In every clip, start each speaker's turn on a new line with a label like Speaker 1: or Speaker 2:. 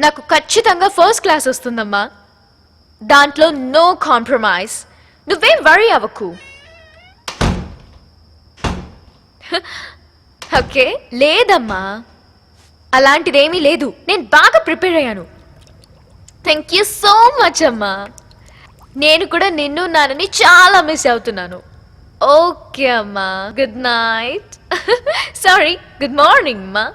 Speaker 1: నాకు ఖచ్చితంగా first class వస్తుందమ్మా. దాంట్లో నో కాంప్రమైజ్. నువ్వేం వరీ అవ్వకు. ఓకే? లేదమ్మా, అలాంటిదేమీ లేదు. నేను బాగా ప్రిపేర్ అయ్యాను. థ్యాంక్ యూ సో మచ్ అమ్మా. నేను కూడా నిన్ను నాన్నని చాలా మిస్ అవుతున్నాను. ఓకే అమ్మా, good night. Sorry, good morning అమ్మా.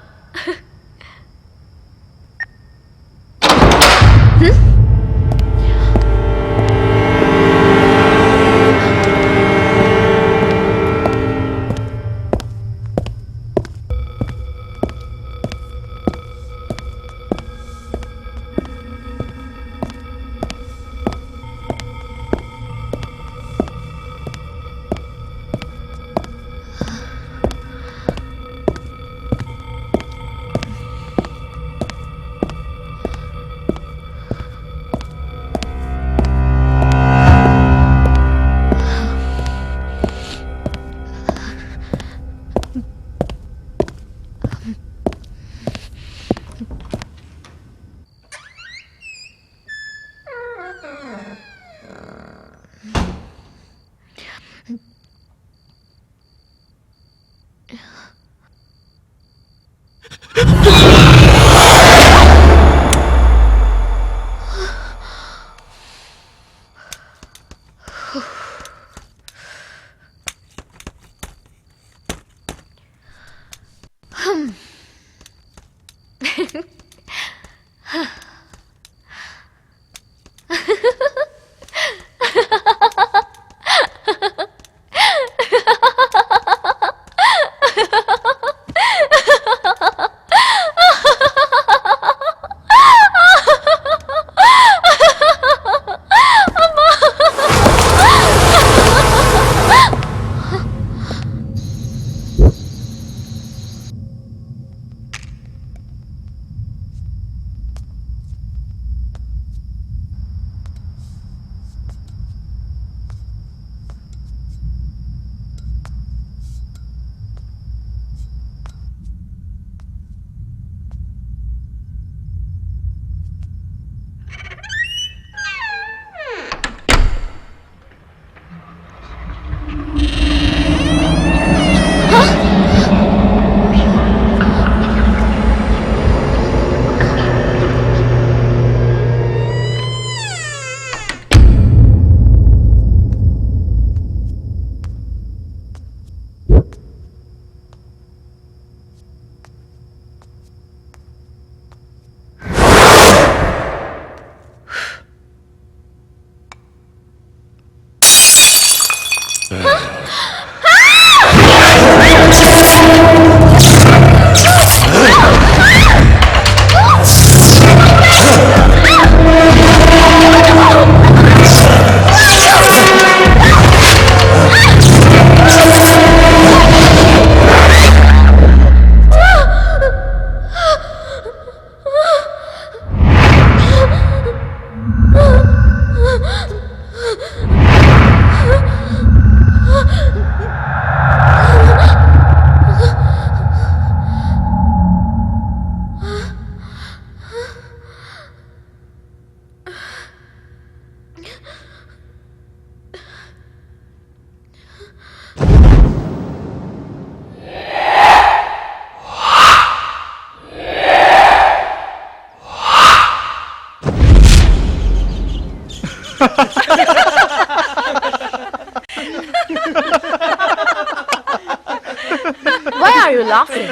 Speaker 2: Why are you laughing?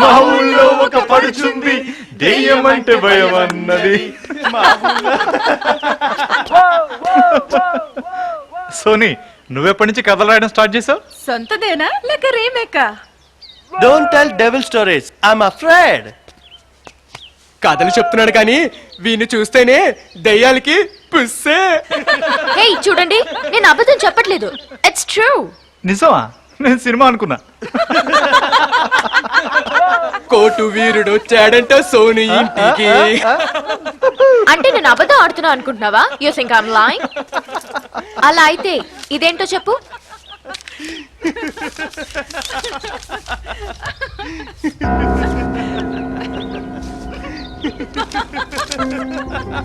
Speaker 3: మా ఊళ్ళో ఒక పడుచుంది దెయ్యమంటే భయం అన్నది. సోనీ, నువ్వెప్పటి నుంచి కథలు రాయడం స్టార్ట్ చేసావు?
Speaker 4: సొంతదేనా లేక రీమేకా?
Speaker 5: Don't tell devil stories. I'm afraid.
Speaker 6: కథలు చెప్తున్నాడు కానీ వీణ్ణి చూస్తేనే దెయ్యాలకి పుస్సే.
Speaker 1: హే చూడండి, నేను అబద్ధం చెప్పట్లేదు. It's true.
Speaker 3: నిజమా? నేను సినిమా అనుకున్నా.
Speaker 6: కోటు వీరుడు వచ్చాడంట సోనీ ఇంటికి.
Speaker 1: అంటే నేను అబద్ధం ఆడుతున్నా అనుకుంటున్నావా? You think I am lying? అలా అయితే ఇదేంటో చెప్పు.
Speaker 3: Hey,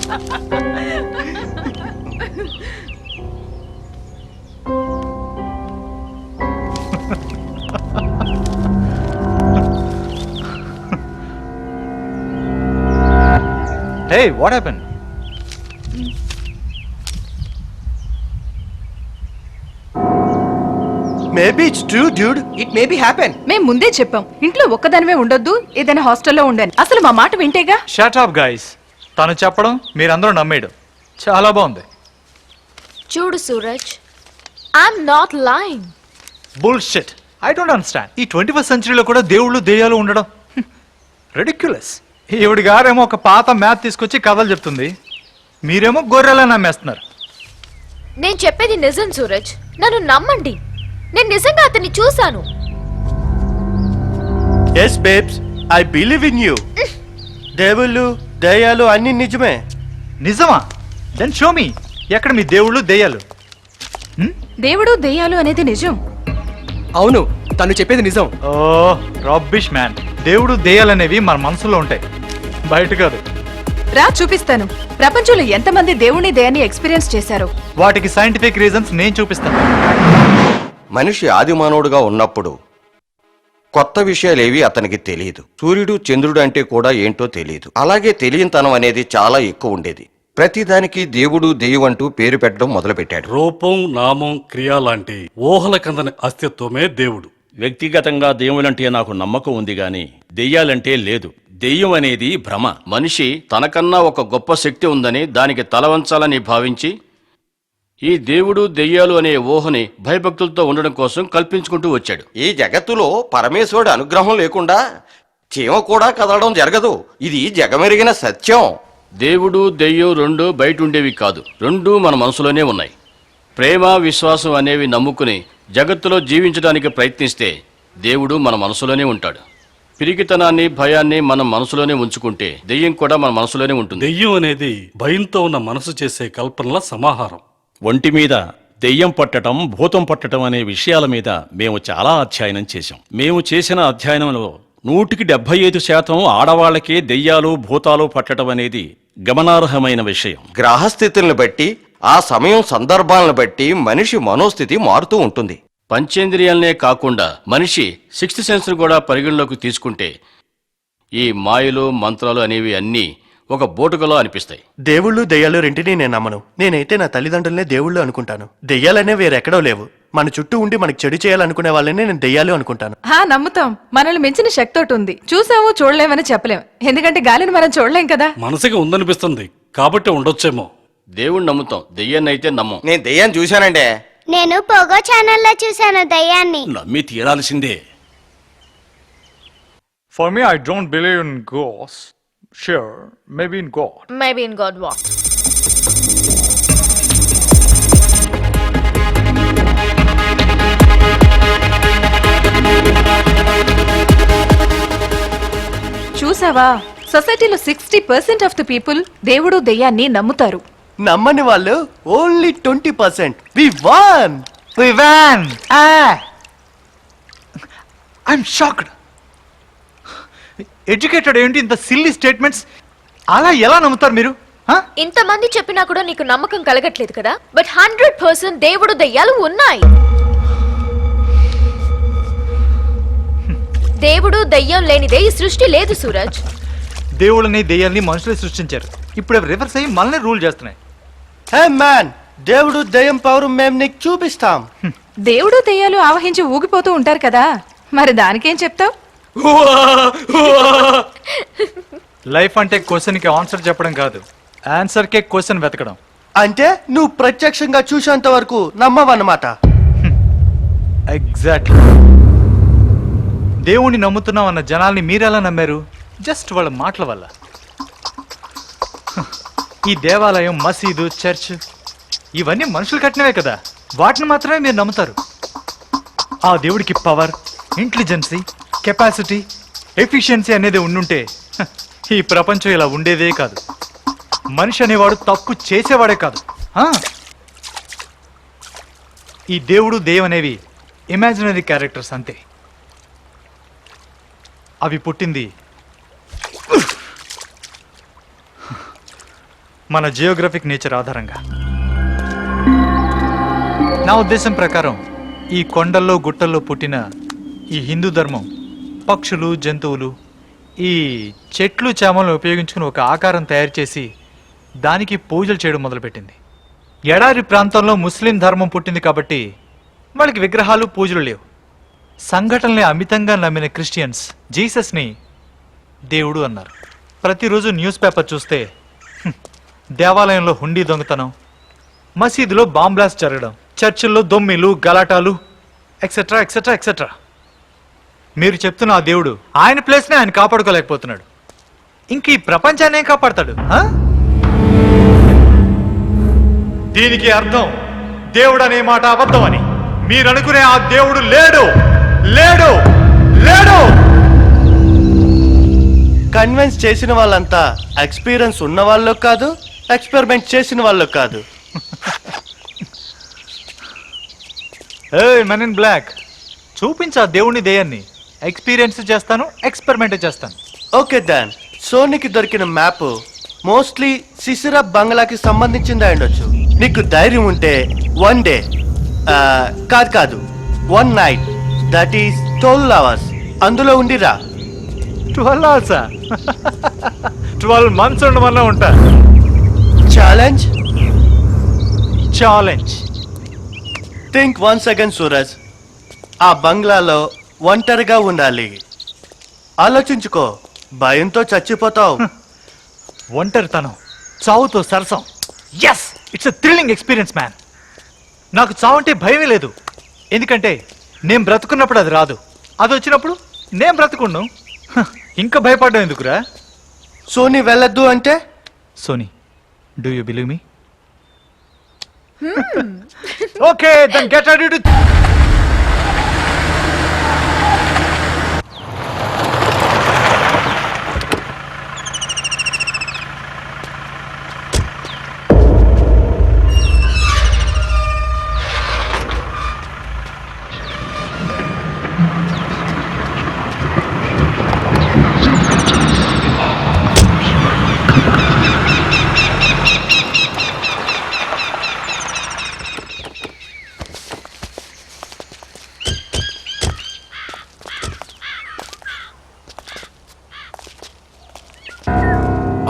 Speaker 3: what happened?
Speaker 5: Maybe it's true, dude.
Speaker 6: It may be happen.
Speaker 4: మేం ముందే చెప్పాం ఇంట్లో ఒక్కదానివే ఉండొద్దు, ఏదైనా హాస్టల్లో ఉండని. అసలు మా మాట వింటేగా.
Speaker 3: Shut up, guys. తను చెప్పడం మీరందరూ నమ్మేయడం చాలా బాగుంది.
Speaker 1: చూడు Suraj, I'm not lying.
Speaker 3: Bullshit. I don't understand. ఈ 21st సెంచరీలో కూడా దేవుళ్ళు దెయ్యాలు ఉండడం రెడిక్యులస్. ఈవిడ గారేమో ఒక పాత మ్యాప్ తీసుకొచ్చి కథలు చెప్తుంది, మీరేమో గొర్రెలా నమ్మేస్తున్నారు.
Speaker 1: నేను చెప్పేది నిజం సూరజ్, నన్ను నమ్మండి. నేను నిజంగా అతన్ని చూశాను.
Speaker 5: Yes, babes. I believe in you. దేవుళ్ళు దయ్యాలు అన్ని నిజమే.
Speaker 3: నిజమా? Then show me. ఎక్కడ మీ దేవుళ్ళు దెయ్యాలు?
Speaker 4: దేవుడు దెయ్యాలు అనేది నిజం.
Speaker 6: అవును, తను చెప్పేది నిజం.
Speaker 3: ఓ రబ్బిష్ మ్యాన్. దేవుడు దెయ్యాలనేవి మన మనసులో ఉంటాయి, బయట కాదు.
Speaker 4: రా చూపిస్తాను. ప్రపంచంలో ఎంతమంది దేవుని దయాన్ని ఎక్స్పీరియన్స్ చేశారో.
Speaker 3: వాటికి సైంటిఫిక్ రీజన్స్ నేను చూపిస్తాను.
Speaker 7: మనిషి ఆదిమానవుడుగా ఉన్నప్పుడు కొత్త విషయాలేవి అతనికి తెలియదు. సూర్యుడు చంద్రుడు అంటే కూడా ఏంటో తెలియదు. అలాగే తెలియనితనం అనేది చాలా ఎక్కువ ఉండేది. ప్రతిదానికి దేవుడు దెయ్యం అంటూ పేరు పెట్టడం మొదలుపెట్టాడు.
Speaker 8: రూపం, నామం, క్రియ లాంటి ఊహల కిందని అస్తిత్వమే దేవుడు.
Speaker 9: వ్యక్తిగతంగా దేవులంటే నాకు నమ్మకం ఉంది గాని దెయ్యాలంటే లేదు. దెయ్యం అనేది భ్రమ. మనిషి తనకన్నా ఒక గొప్ప శక్తి ఉందని దానికి తలవంచాలని భావించి ఈ దేవుడు దెయ్యాలు అనే ఊహని భయభక్తులతో ఉండడం కోసం కల్పించుకుంటూ వచ్చాడు.
Speaker 7: ఈ జగత్తులో పరమేశ్వరుడి అనుగ్రహం లేకుండా చీమ కూడా కదలడం జరగదు. ఇది జగమెరిగిన సత్యం.
Speaker 9: దేవుడు దెయ్యం రెండూ బయట ఉండేవి కాదు, రెండూ మన మనసులోనే ఉన్నాయి. ప్రేమ, విశ్వాసం అనేవి నమ్ముకుని జగత్తులో జీవించడానికి ప్రయత్నిస్తే దేవుడు మన మనసులోనే ఉంటాడు. పిరికితనాన్ని, భయాన్ని మనం మనసులోనే ఉంచుకుంటే దెయ్యం కూడా మన మనసులోనే ఉంటుంది.
Speaker 8: దెయ్యం అనేది భయంతో ఉన్న మనసు చేసే కల్పనల సమాహారం.
Speaker 9: ఒంటి మీద దెయ్యం పట్టడం, భూతం పట్టడం అనే విషయాల మీద మేము చాలా అధ్యయనం చేశాం. మేము చేసిన అధ్యయనంలో 175% ఆడవాళ్లకే దెయ్యాలు, భూతాలు పట్టడం అనేది గమనార్హమైన విషయం.
Speaker 7: గ్రహస్థితులను బట్టి, ఆ సమయం సందర్భాలను బట్టి మనిషి మనోస్థితి మారుతూ ఉంటుంది.
Speaker 9: పంచేంద్రియాలనే కాకుండా మనిషి 6th సెన్స్ కూడా పరిగణలోకి తీసుకుంటే ఈ మాయలు, మంత్రాలు అనేవి అన్నీ ఒక బోటుకలో అనిపిస్తాయి.
Speaker 5: దేవుళ్ళు దెయ్యాలు రెంటిని నేను నమ్మను. నేనైతే నా తల్లిదండ్రులనే దేవుళ్ళు అనుకుంటాను. దెయ్యాలనే వేరెక్కడో లేవు. మన చుట్టూ ఉండి మనకు చెడు చేయాలనుకునే వాళ్ళనే నేను దెయ్యాలు అనుకుంటాను.
Speaker 4: నమ్ముతాం. మనల్ని మించిన శక్తి ఒకటి ఉంది. చూసాము, చూడలేమని చెప్పలేం. ఎందుకంటే గాలిని మనం చూడలేం కదా.
Speaker 8: మనసుకి ఉందనిపిస్తుంది కాబట్టి ఉండొచ్చేమో.
Speaker 9: దేవుణ్ణి నమ్ముతాం, దెయ్యాన్ని అయితే నమ్మం.
Speaker 7: నేను దెయ్యాన్ని చూశానండి.
Speaker 10: నేను పోగో ఛానల్లో చూశాను దయ్యాన్ని.
Speaker 9: నమ్మి తీరాల్సిందే.
Speaker 3: For me, I don't believe in ghosts. Sure, maybe in God.
Speaker 1: Maybe in God what?
Speaker 4: చూసావా, సొసైటీలో 60% ఆఫ్ ది పీపుల్ దేవుడు దెయ్యాన్ని నమ్ముతారు.
Speaker 5: నమ్మని వాళ్ళు only 20%. We won!
Speaker 3: We won! Ah! I'm shocked. Educated ఏంటి ఇంత సిల్లీ స్టేట్మెంట్స్? అలా ఎలా నమ్ముతారు మీరు?
Speaker 1: ఇంతమంది చెప్పినా కూడా నీకు నమ్మకం కలగట్లేదు కదా. బట్ 100% దేవుడు దయ్యాలు ఉన్నాయి. దేవుడు దయ్యం లేనిదే ఈ సృష్టి లేదు సూరజ్.
Speaker 3: దేవుళ్ళని దెయ్యాల్ని మనుషులే సృష్టించారు. ఇప్పుడు రివర్స్ అయ్యి మనల్ని రూల్ చేస్తున్నాయి.
Speaker 5: హే మ్యాన్, దేవుడు దయ్యం పవర్ మేము నీకు చూపిస్తాం.
Speaker 4: దేవుడు దెయ్యాలు ఆవహించి ఊగిపోతూ ఉంటారు కదా, మరి దానికేం చెప్తావు?
Speaker 3: లైఫ్ అంటే క్వశ్చన్కి ఆన్సర్ చెప్పడం కాదు, ఆన్సర్కే క్వశ్చన్ వెతకడం.
Speaker 5: అంటే నువ్వు ప్రత్యక్షంగా చూసేంత వరకు నమ్మవన్నమాట.
Speaker 3: ఎగ్జాక్ట్లీ. దేవుణ్ణి నమ్ముతున్నాం అన్న జనాల్ని మీరెలా నమ్మారు? జస్ట్ వాళ్ళ మాటల వల్ల. ఈ దేవాలయం, మసీదు, చర్చ్ ఇవన్నీ మనుషులు కట్టినవే కదా, వాటిని మాత్రమే మీరు నమ్ముతారు. ఆ దేవుడికి పవర్, ఇంటెలిజెన్సీ, కెపాసిటీ, ఎఫిషియన్సీ అనేది ఉండుంటే ఈ ప్రపంచం ఇలా ఉండేదే కాదు. మనిషి అనేవాడు తప్పు చేసేవాడే కాదు. ఈ దేవుడు దెయ్యం అనేవి ఇమాజినరీ క్యారెక్టర్స్ అంతే. అవి పుట్టింది మన జియోగ్రఫిక్ నేచర్ ఆధారంగా. నా ఉద్దేశం ప్రకారం ఈ కొండల్లో గుట్టల్లో పుట్టిన ఈ హిందూ ధర్మం పక్షులు జంతువులు ఈ చెట్లు చేమలను ఉపయోగించుకుని ఒక ఆకారం తయారు చేసి దానికి పూజలు చేయడం మొదలుపెట్టింది. ఎడారి ప్రాంతంలో ముస్లిం ధర్మం పుట్టింది కాబట్టి వాళ్ళకి విగ్రహాలు పూజలు లేవు. సంఘటనల్ని అమితంగా నమ్మిన క్రిస్టియన్స్ జీసస్ని దేవుడు అన్నారు. ప్రతిరోజు న్యూస్ పేపర్ చూస్తే దేవాలయంలో హుండీ దొంగతనం, మసీదులో బాంబ్ బ్లాస్ట్ జరగడం, చర్చిల్లో దొమ్మిలు గలాటాలు ఎక్సెట్రా ఎక్సెట్రా ఎక్సెట్రా. మీరు చెప్తున్న ఆ దేవుడు ఆయన ప్లేస్ని ఆయన కాపాడుకోలేకపోతున్నాడు. ఇంక ఈ ప్రపంచాన్ని ఏం కాపాడతాడు? దీనికి అర్థం దేవుడు అనే మాట అబద్ధమని. మీరు అనుకునే ఆ దేవుడు లేడు లేడు లేడు.
Speaker 5: కన్విన్స్ చేసిన వాళ్ళంతా ఎక్స్పీరియన్స్ ఉన్న వాళ్ళు కాదు, ఎక్స్పెరిమెంట్ చేసిన వాళ్ళు కాదు.
Speaker 3: ఏయ్ మెన్ ఇన్ బ్లాక్, చూపించా దేవుని దేయాన్ని. ఎక్స్పీరియన్స్ చేస్తాను, ఎక్స్పెరిమెంట్ చేస్తాను.
Speaker 5: ఓకే దాన్, సోనీకి దొరికిన మ్యాప్ మోస్ట్లీ సిసిరా బంగ్లాకి సంబంధించింది అయ్యుండొచ్చు. నీకు ధైర్యం ఉంటే 1 డే కాదు 1 నైట్, దట్ ఈస్ 12 hours అందులో ఉండిరా.
Speaker 3: 12 hours 12 months ఉండమన్నా ఉంటా.
Speaker 5: Challenge
Speaker 3: challenge.
Speaker 5: Think 1 second Suraj. ఆ బంగ్లాలో ఒంటరిగా ఉండాలి. ఆలోచించుకో, భయంతో చచ్చిపోతావు.
Speaker 3: ఒంటరితనం చావుతో సరసం. Yes, it's a thrilling experience man. నాకు చావు అంటే భయమే లేదు, ఎందుకంటే నేను బ్రతుకున్నప్పుడు అది రాదు, అది వచ్చినప్పుడు నేను బ్రతుకున్నాను. ఇంకా భయపడ్డం ఎందుకురా?
Speaker 5: సోనీ వెళ్ళొద్దు అంటే
Speaker 3: Soni, do you believe me? Okay, then get ready to.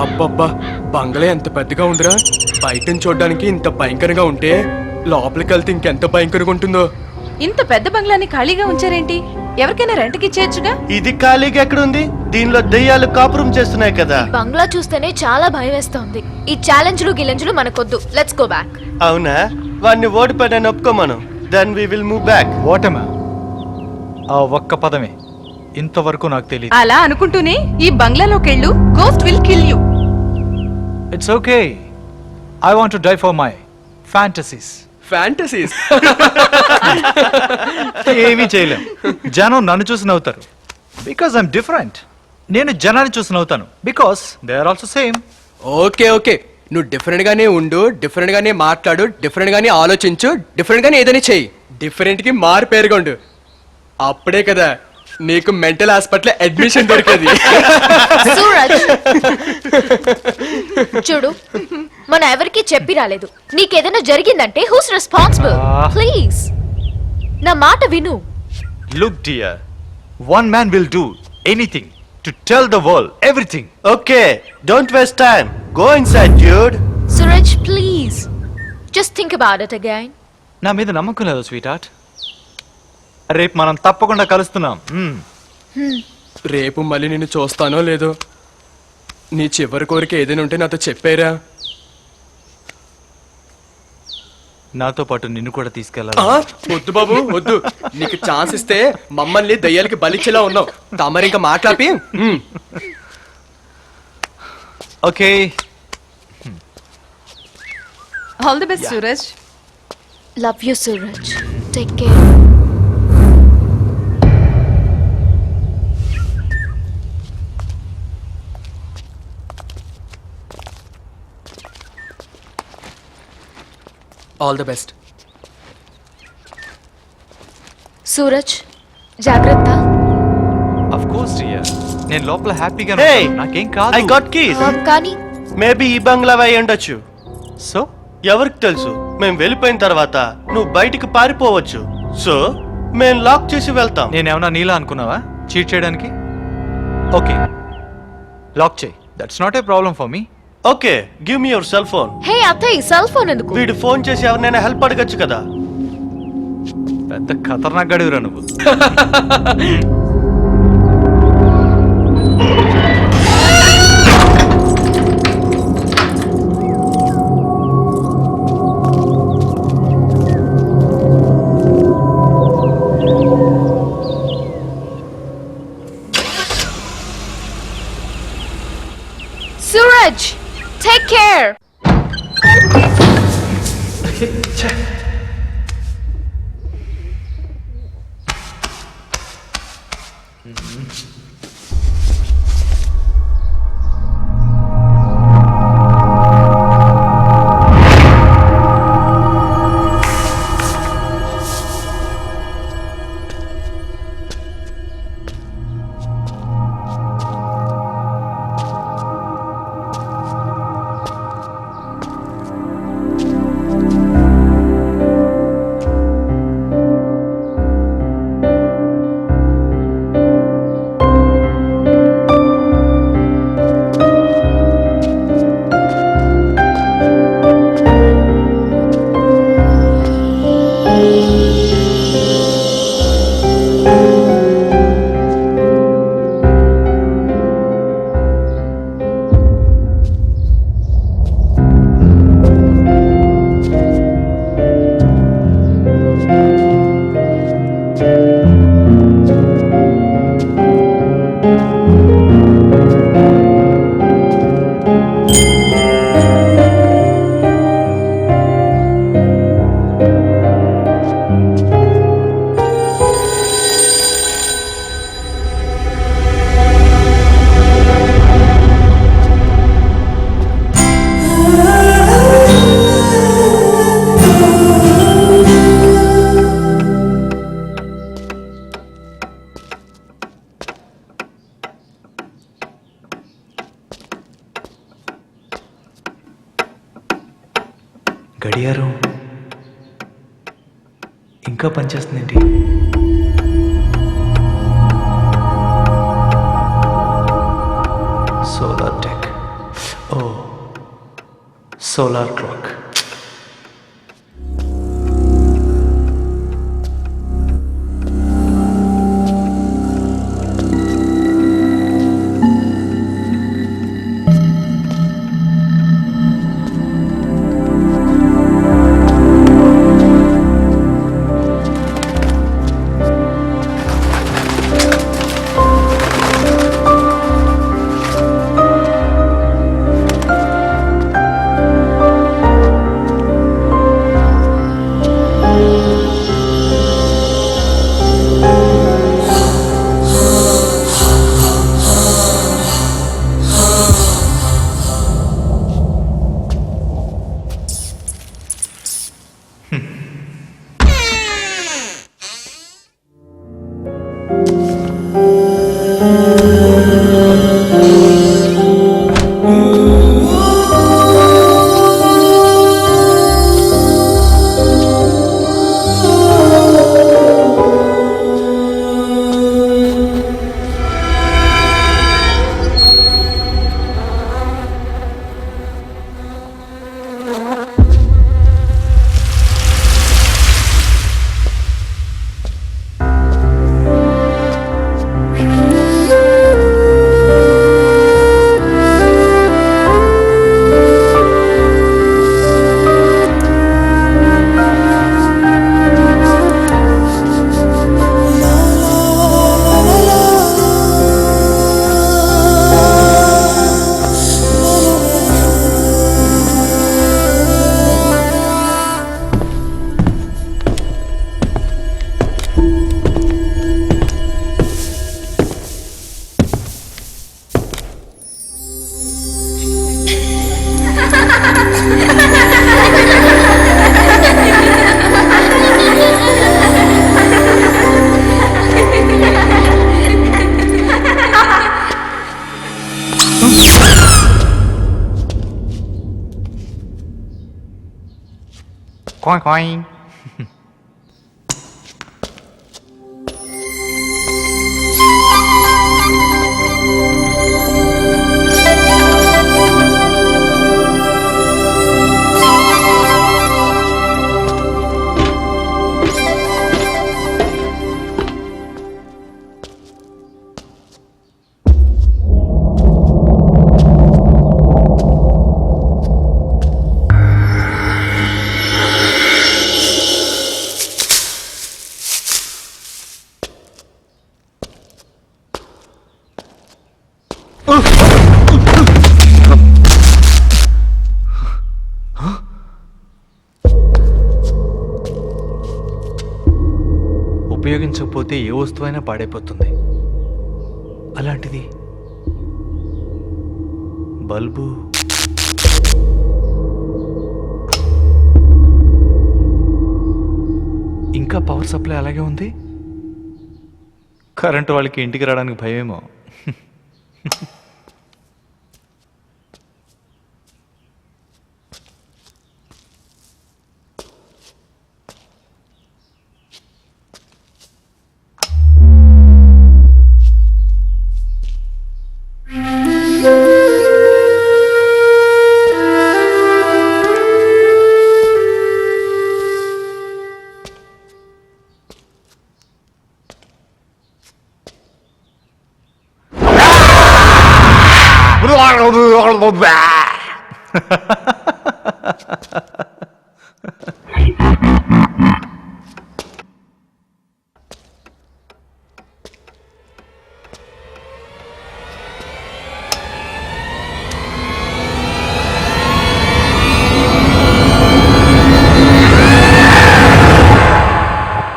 Speaker 6: అబ్బబ్బా, బంగ్లా ఎంత పెద్దగా ఉందిరా. బయటని చూడడానికి ఇంత భయంకరంగా ఉంటే లోపలికి వెళ్తే ఇంకెంత భయంకరంగా ఉంటుందో.
Speaker 4: ఇంత పెద్ద బంగ్లాని ఖాళీగా ఉంచారేంటి? ఎవరికైనా రెంట్కి ఇచ్చేయచ్చుగా.
Speaker 5: ఇది ఖాళీగా ఎక్కడుంది? దీనిలో దెయ్యాలు కాపురం చేస్తున్నాయి కదా.
Speaker 1: బంగ్లా చూస్తేనే చాలా భయం వేస్తోంది. ఈ ఛాలెంజ్లు గిలెంజ్లు మనకొద్దు. Let's go back.
Speaker 5: అవునా, వాడిని ఓడిపోయాడని ఒప్పుకోమను. Then we will move back.
Speaker 3: ఓటమా? ఆ ఒక్క పదమే ఇంతవరకు నాకు తెలియదు.
Speaker 4: అలా అనుకుంటూనే ఈ బంగ్లాలోకెళ్ళు, ghost will kill you.
Speaker 3: It's okay, I want to die for my fantasies.
Speaker 6: Fantasies
Speaker 3: ఏమీ చేయలేం. జనం నన్ను చూసి నవ్వుతారు బికాస్ ఐఎమ్ డిఫరెంట్. నేను జనాన్ని చూసి నవ్వుతాను because they are also same.
Speaker 6: Okay okay, నువ్వు డిఫరెంట్ గానే ఉండు, డిఫరెంట్ గానే మాట్లాడు, డిఫరెంట్ గానే ఆలోచించు, డిఫరెంట్ గానే ఏదైనా చెయ్యి. డిఫరెంట్ కి మారు పేరుగొండు. అప్పుడే కదా నీకు మెంటల్ హాస్పిటల్ అడ్మిషన్ దొరికేది.
Speaker 1: సూరజ్, చూడు, మనం ఎవరికి చెప్పి రాలేదు. నీకేదైనా జరిగిందంటే హూస్ రెస్పాన్సిబుల్? ప్లీజ్ నా మాట విను.
Speaker 3: Look dear, one man will do anything to tell the world everything.
Speaker 5: Okay, don't waste time, go inside dude.
Speaker 1: Suraj, please just think about it again.
Speaker 3: నా మీద నమ్మకం లేదు స్వీట్ హార్ట్. రేపు మనం తప్పకుండా కలుస్తున్నాం.
Speaker 6: రేపు మళ్ళీ నిన్ను చూస్తానో లేదో. నీ చివరి కోరిక ఏదైనా ఉంటే నాతో చెప్పారా?
Speaker 3: నాతో పాటు నిన్ను కూడా తీసుకెళ్ళాలి.
Speaker 6: వద్దు బాబు వద్దు. నీకు ఛాన్స్ ఇస్తే మమ్మల్ని దయ్యాలకి బలిచ్చేలా ఉన్నావు. తమరు ఇంకా మాట్లాపి.
Speaker 3: Okay,
Speaker 4: all the best Suraj.
Speaker 1: Love you Suraj, take care.
Speaker 6: All the best.
Speaker 1: Suraj, జాగ్రత్త.
Speaker 3: ఆఫ్ కోర్స్ డియర్, నేను లోపల హ్యాపీగా
Speaker 5: Hey,
Speaker 3: నాకేం కాదు.
Speaker 5: I got keys.
Speaker 1: కానీ
Speaker 5: మేబీ ఈ బంగ్లావే అయి ఉండొచ్చు.
Speaker 3: సో
Speaker 5: ఎవరికి తెలుసు, మేము వెళ్ళిపోయిన తర్వాత నువ్వు బయటికి పారిపోవచ్చు. సో మేము లాక్ చేసి వెళ్తాం.
Speaker 3: నేనేమన్నా నీలా అనుకున్నావా చీట్ చేయడానికి? ఓకే, లాక్ చేయి. That's not a problem for me.
Speaker 5: Okay, give me your cell phone.
Speaker 1: Hey అత్తయ్య, సెల్ ఫోన్ ఎందుకు?
Speaker 5: వీడు ఫోన్ చేసి ఎవరినైనా హెల్ప్ అడగచ్చు కదా.
Speaker 3: పెద్ద ఖతర్నాక్ గడివిరా నువ్వు.
Speaker 1: Suraj, take care.
Speaker 3: గడియారం ఇంకా పనిచేస్తుందేంటి? Solar tech. Oh, solar clock. కాయ్ కాయ్. ఉపయోగించకపోతే ఏ వస్తువైనా పాడైపోతుంది. అలాంటిది బల్బు. ఇంకా పవర్ సప్లై అలాగే ఉంది. కరెంటు వాళ్ళకి ఇంటికి రావడానికి భయమేమో.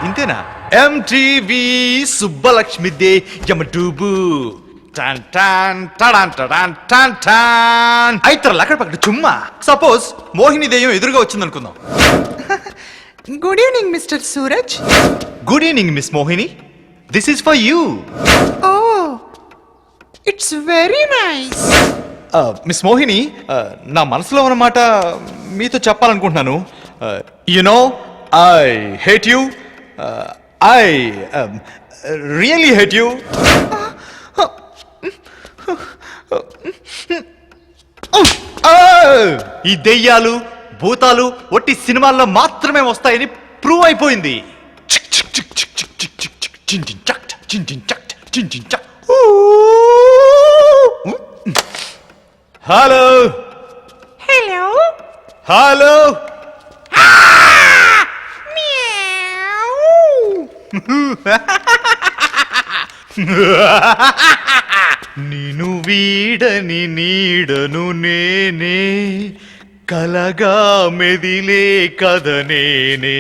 Speaker 3: ఇంతేనా? ఎంటీవీ సుబ్బలక్ష్మి దే యమడూబు అయితే అక్కడ పక్కన చుమ్మా. సపోజ్ మోహిని దెయ్యం ఎదురుగా వచ్చింది అనుకుందాం.
Speaker 4: Good evening mister Suraj.
Speaker 3: Good evening miss Mohini, this is for you.
Speaker 4: Oh it's very nice.
Speaker 3: Miss Mohini, నా మనసులో ఉన్నమాట మీతో చెప్పాలనుకుంటున్నాను. No I hate you. I really hate you. ఈ దెయ్యాలు భూతాలు ఒట్టి సినిమాల్లో మాత్రమే వస్తాయని ప్రూవ్ అయిపోయింది. Hello
Speaker 4: hello
Speaker 3: hello. నిను వీడని నీడను నేనే, కలగా మెదిలే కథ నేనే.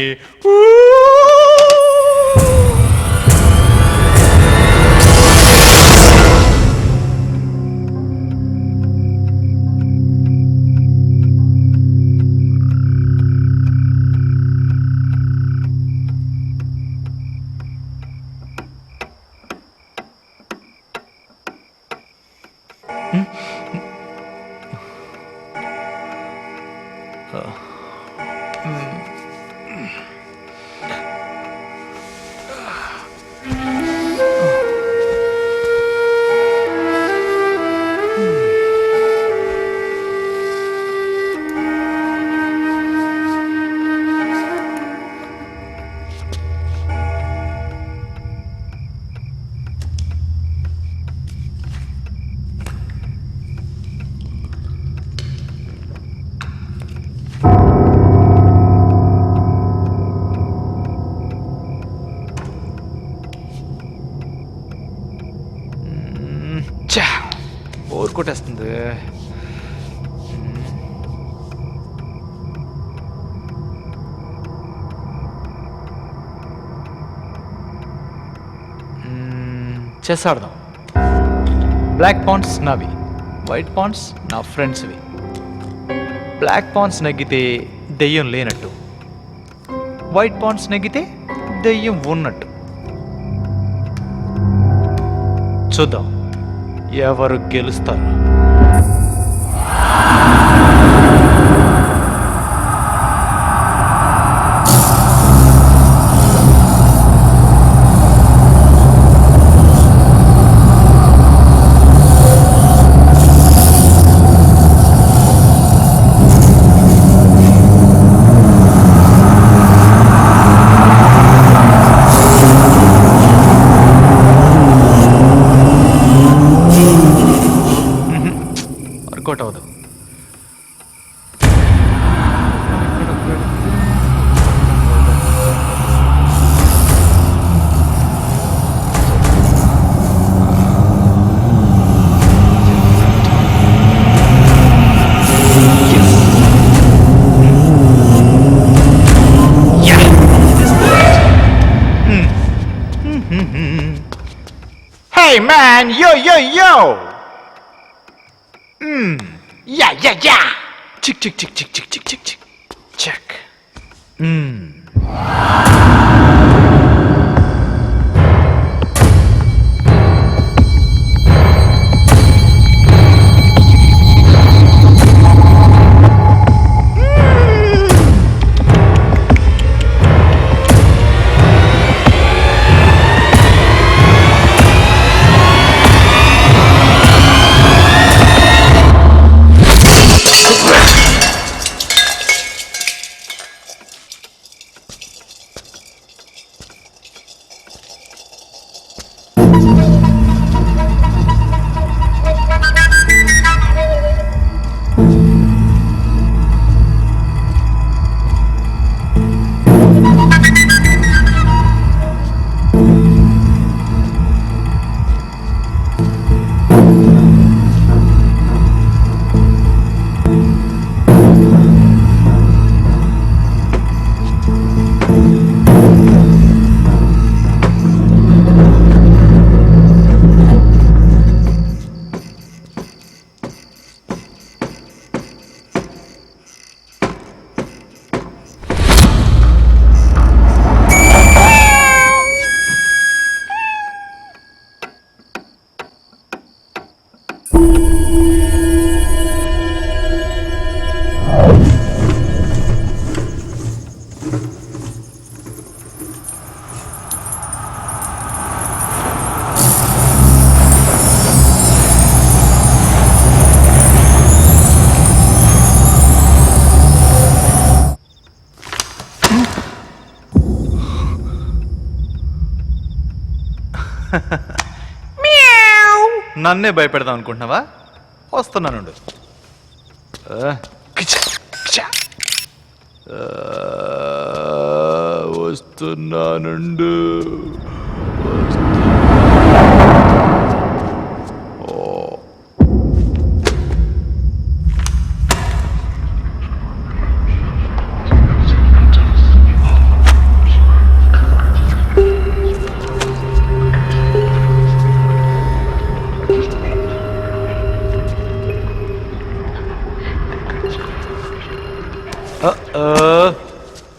Speaker 3: బోర్ కొట్టేస్తుంది. చెస్ ఆడదాం. బ్లాక్ పాయింట్స్ నావి, వైట్ పాయింట్స్ నా ఫ్రెండ్స్వి. బ్లాక్ పాయింట్స్ నెగ్గితే దెయ్యం లేనట్టు, వైట్ పాయింట్స్ నెగ్గితే దెయ్యం ఉన్నట్టు. చూద్దాం ఎవరు గెలుస్తారు. Hey man, yo. Yeah. Chick. Check. నన్నే భయపెడదాం అనుకుంటున్నావా? వస్తున్నానుండు. వస్తున్నానుండు.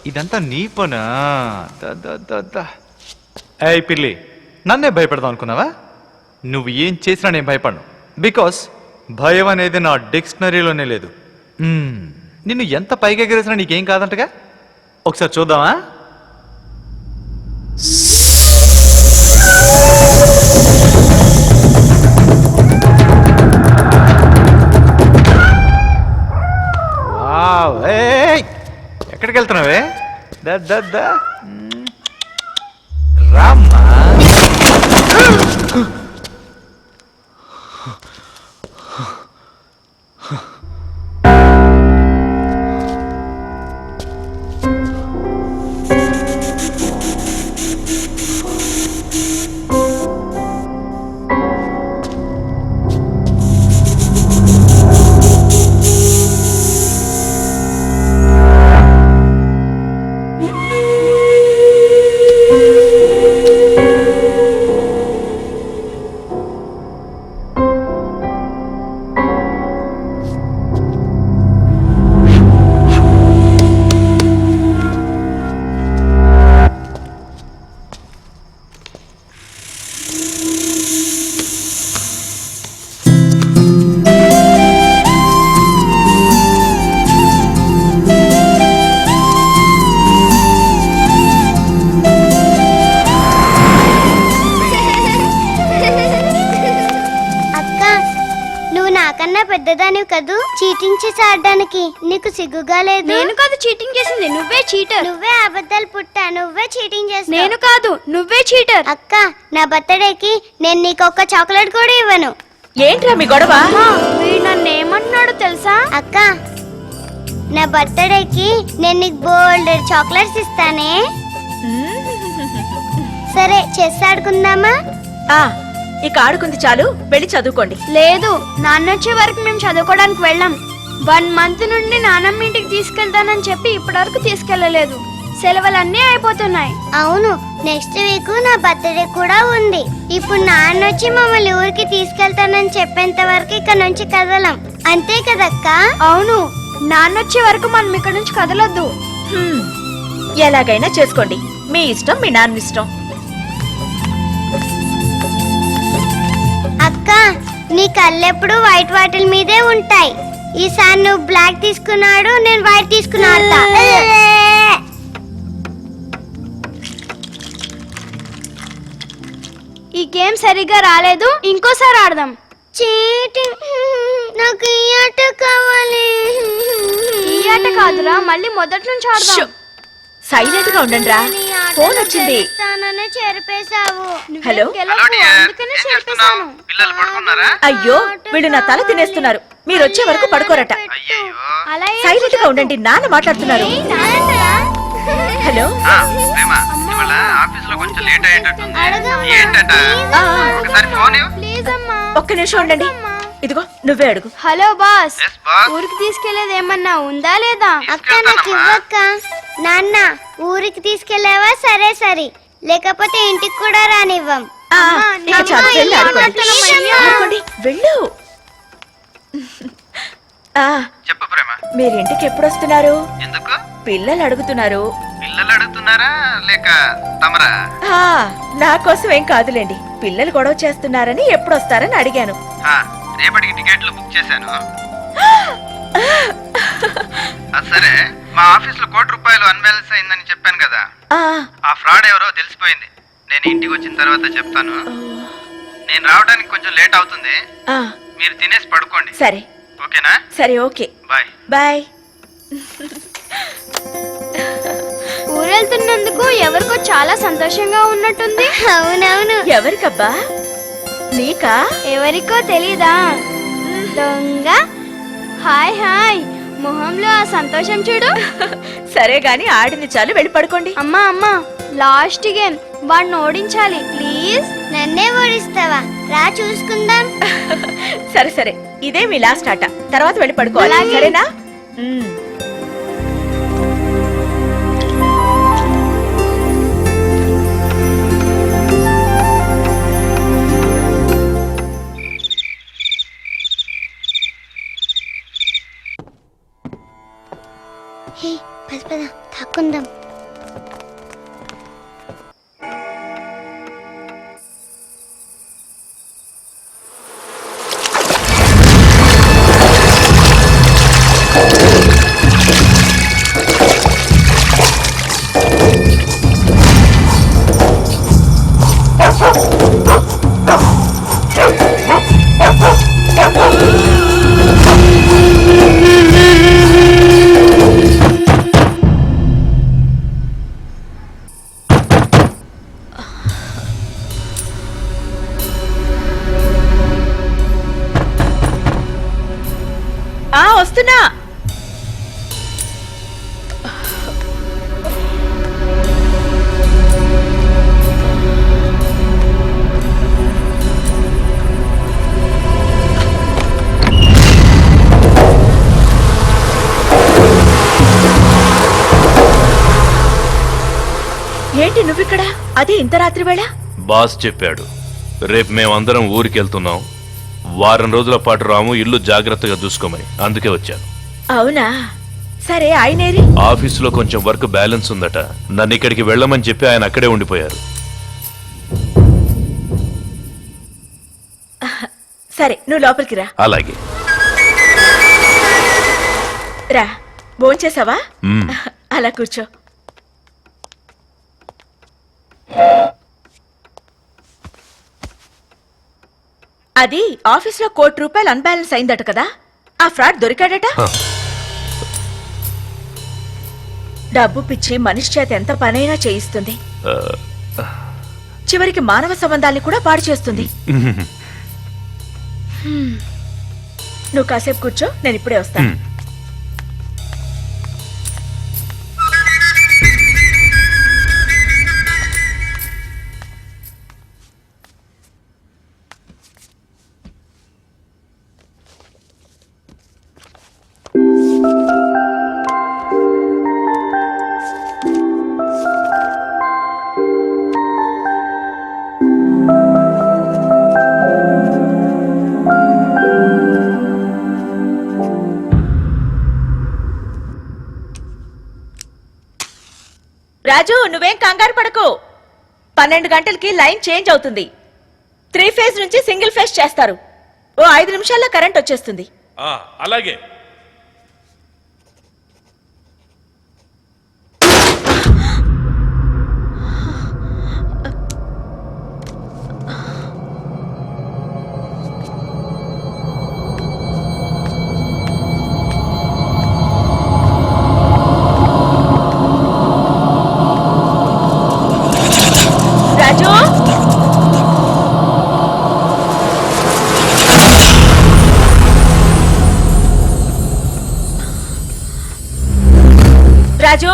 Speaker 3: ఇదంతా నీ పనా? ఏయ్ పిల్లి, నన్నే భయపెడదాం అనుకున్నావా? నువ్వు ఏం చేసినా నేను భయపడను. బికాస్ భయం అనేది నా డిక్షనరీలోనే లేదు. నిన్ను ఎంత పైకి ఎగరేసినా నీకేం కాదంటగా? ఒకసారి చూద్దామా? ఎక్కడికి వెళ్తున్నావే? రామ్మా.
Speaker 10: పెద్దదానివి కదూ, చీటింగ్ చేసి ఆడడానికి నీకు సిగ్గుగా లేదు?
Speaker 2: నేను కాదు చీటింగ్ చేసింది, నువ్వే చీటర్.
Speaker 10: నువ్వే అబద్ధాలు పుట్టా, నువ్వే చీటింగ్ చేస్తావు.
Speaker 2: నేను కాదు, నువ్వే చీటర్.
Speaker 10: అక్క, నా బర్త్డేకి నేను నీకు ఒక్క చాక్లెట్ కూడా ఇవ్వను.
Speaker 4: ఏంట్రా మీ గొడవ?
Speaker 2: వీడు నన్ను ఏమంటున్నాడు తెలుసా?
Speaker 10: అక్క, నా బర్త్డేకి నేను నీకు బోల్డ్ చాక్లెట్స్ ఇస్తానే. సరే, చెస్ ఆడుకుందామా?
Speaker 4: ఇక ఆడుకుంది చాలు, వెళ్ళి చదువుకోండి.
Speaker 2: లేదు, నాన్న వచ్చే వరకు మేము చదువుకోవడానికి వెళ్ళాం. 1 month నుండి నాన్నమ్మ ఇంటికి తీసుకెళ్తానని చెప్పి ఇప్పటి వరకు తీసుకెళ్లలేదు. సెలవులన్నీ అయిపోతున్నాయి.
Speaker 10: అవును, నెక్స్ట్ వీక్ నా బర్త్డే కూడా ఉంది. ఇప్పుడు నాన్న వచ్చి మమ్మల్ని ఊరికి తీసుకెళ్తానని చెప్పేంత వరకు ఇక్కడ నుంచి కదలం. అంతే కదక్క?
Speaker 2: అవును, నాన్నొచ్చే వరకు మనం ఇక్కడ నుంచి కదలొద్దు.
Speaker 1: ఎలాగైనా చేసుకోండి, మీ ఇష్టం, మీ నాన్న ఇష్టం.
Speaker 10: అక్క, నీ కళ్ళెప్పుడు వైట్ వాటిల్ మీదే ఉంటాయి. ఈసారి నువ్వు బ్లాక్ తీసుకున్నాడు, నేను వైట్ తీసుకున్నా.
Speaker 2: ఈ గేమ్ సరిగ్గా రాలేదు, ఇంకోసారి ఆడదాం.
Speaker 10: చీటింగ్. నాకు ఈ ఆట కావాలి.
Speaker 2: ఈ ఆట కాదురా, మళ్ళీ మొదటి నుంచి ఆడదాం.
Speaker 1: సైలెంట్ గా ఉండండి రా,
Speaker 10: నీ ఆటలో
Speaker 1: ఫోన్ వచ్చింది.
Speaker 10: గెలుస్తాననే చెరిపేశావు.
Speaker 2: నువ్వేం
Speaker 1: హలో?
Speaker 2: గెలవవు, అందుకనే చెరిపేశాను.
Speaker 1: అయ్యో, వీళ్ళు నా తల తినేస్తున్నారు. మీరు వచ్చే వరకు పడుకోరట.
Speaker 2: అలా ఏం
Speaker 1: సైలెంట్ గా ఉండండి, నాన్న మాట్లాడుతున్నారు. హలో?
Speaker 2: ప్లీజ్ అమ్మా.
Speaker 1: ఒక్క నిమిషం ఉండండి. ఇదిగో, నువ్వే అడుగు.
Speaker 2: హలో బాస్, ఊరికి తీసుకెళ్లేది ఏమన్నా ఉందా లేదా?
Speaker 10: అక్క నాకు ఇవ్వక్క. నాన్న, ఊరికి తీసుకెళ్ళావా? సరే సరే, లేకపోతే ఇంటికి కూడా రానివ్వం.
Speaker 1: ఆ, ఇక చాలు, వెళ్ళి ఆడుకోండి.
Speaker 10: మాట్లాడుతున్నామయ్యా.
Speaker 1: ఆడుకోండి, వెళ్ళు. ఆ,
Speaker 3: చెప్పు ప్రేమ.
Speaker 1: మీరు ఇంటికి ఎప్పుడు వస్తున్నారు?
Speaker 3: ఎందుకు?
Speaker 1: పిల్లలు అడుగుతున్నారు.
Speaker 3: పిల్లలు అడుగుతున్నారా లేక తమరా?
Speaker 1: ఆ, నా కోసం ఏం కాదులేండి, పిల్లలు గొడవ చేస్తున్నారని ఎప్పుడు వస్తారని అడిగాను.
Speaker 3: రేపటికి టికెట్లు బుక్ చేశాను. సరే, మా ఆఫీస్ లో ₹1,00,00,000 అన్బ్యాలెన్స్ అయిందని చెప్పాను కదా.
Speaker 1: ఆ,
Speaker 3: ఆ ఫ్రాడ్ ఎవరో తెలిసిపోయింది. నేను ఇంటికి వచ్చిన తర్వాత చెప్తాను. నేను రావడానికి కొంచెం లేట్ అవుతుంది.
Speaker 1: ఆ,
Speaker 3: మీరు తినేసి పడుకోండి.
Speaker 1: సరే
Speaker 3: ఓకేనా?
Speaker 1: సరే, ఓకే,
Speaker 3: బాయ్.
Speaker 1: బాయ్.
Speaker 2: ఊరెళ్తున్నందుకు ఎవరికో చాలా సంతోషంగా ఉన్నట్టుంది.
Speaker 10: అవునవును.
Speaker 1: ఎవరికబ్బా? నీకా?
Speaker 2: ఎవరికో తెలీదా? దొంగ. హాయ్ హాయ్, మొహంలో ఆ సంతోషం చూడు.
Speaker 1: సరే గాని, ఆడింది చాలు, వెళ్ళి పడుకోండి.
Speaker 2: అమ్మా అమ్మా, లాస్ట్ గేమ్, వాడిని ఓడించాలి ప్లీజ్.
Speaker 10: నన్నే ఓడిస్తావా? రా చూసుకుందాం.
Speaker 1: సరే సరే, ఇదే మీ లాస్ట్ ఆట, తర్వాత వెళ్ళి పడుకోవాలి,
Speaker 2: అలాగే.
Speaker 1: సరేనా? ఉమ్.
Speaker 10: హే, పద పద, తాక్కుందాం.
Speaker 1: ఆ, వస్తున్నా. ఏంటి నువ్విక్కడ? అదే ఇంత రాత్రి వేళ?
Speaker 11: బాస్ చెప్పాడు, రేపు మేమందరం ఊరికెళ్తున్నాం. వారం రోజుల పాటు రాము, ఇల్లు జాగ్రత్తగా చూసుకోమని. అందుకే వచ్చాను.
Speaker 1: అవునా? సరే, ఆయనేరి?
Speaker 11: ఆఫీసులో కొంచెం వర్క్ బ్యాలెన్స్ ఉందట. నన్ను ఇక్కడికి వెళ్ళమని చెప్పి ఆయన అక్కడే ఉండిపోయారు.
Speaker 1: సరే, నువ్వు లోపలికి రా.
Speaker 11: అలాగే.
Speaker 1: రా, భోంచేసావా?
Speaker 11: మ్మ్.
Speaker 1: అలా కూర్చో. అది ఆఫీస్లో ₹1,00,00,000 అన్బ్యాలెన్స్ అయిందట కదా, ఆ ఫ్రాడ్ దొరికాడట.
Speaker 11: హ.
Speaker 1: డబ్బు పిచ్చి మనిషి చేత ఎంత పనైనా చేయిస్తుంది,
Speaker 11: ఆ,
Speaker 1: చివరికి మానవ సంబంధాల్ని కూడా పాడు చేస్తుంది. నువ్వు కాసేపు కూర్చో, నేను ఇప్పుడే వస్తాను.
Speaker 11: మ్మ్.
Speaker 4: నువ్వేం కంగారు పడకు. 12 గంటలకి లైన్ చేంజ్ అవుతుంది. 3 ఫేజ్ నుంచి సింగిల్ ఫేజ్ చేస్తారు. ఓ 5 నిమిషాల్లో కరెంట్ వచ్చేస్తుంది.
Speaker 11: అలాగే.
Speaker 4: రాజు, రాజు,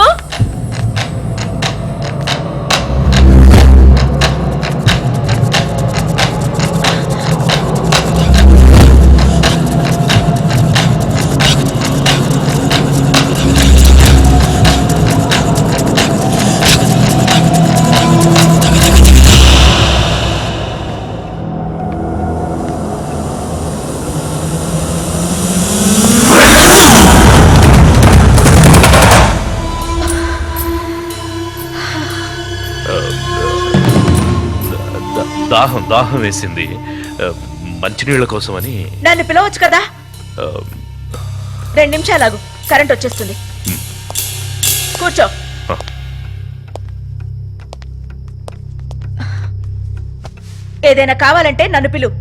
Speaker 11: దాహం వేసింది. మంచినీళ్ళ కోసమని.
Speaker 4: నన్ను పిలవచ్చు కదా. 2 నిమిషాలు ఆగు, కరెంట్ వచ్చేస్తుంది. కూర్చో. ఏదైనా కావాలంటే నన్ను పిలు.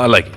Speaker 11: అలాగే.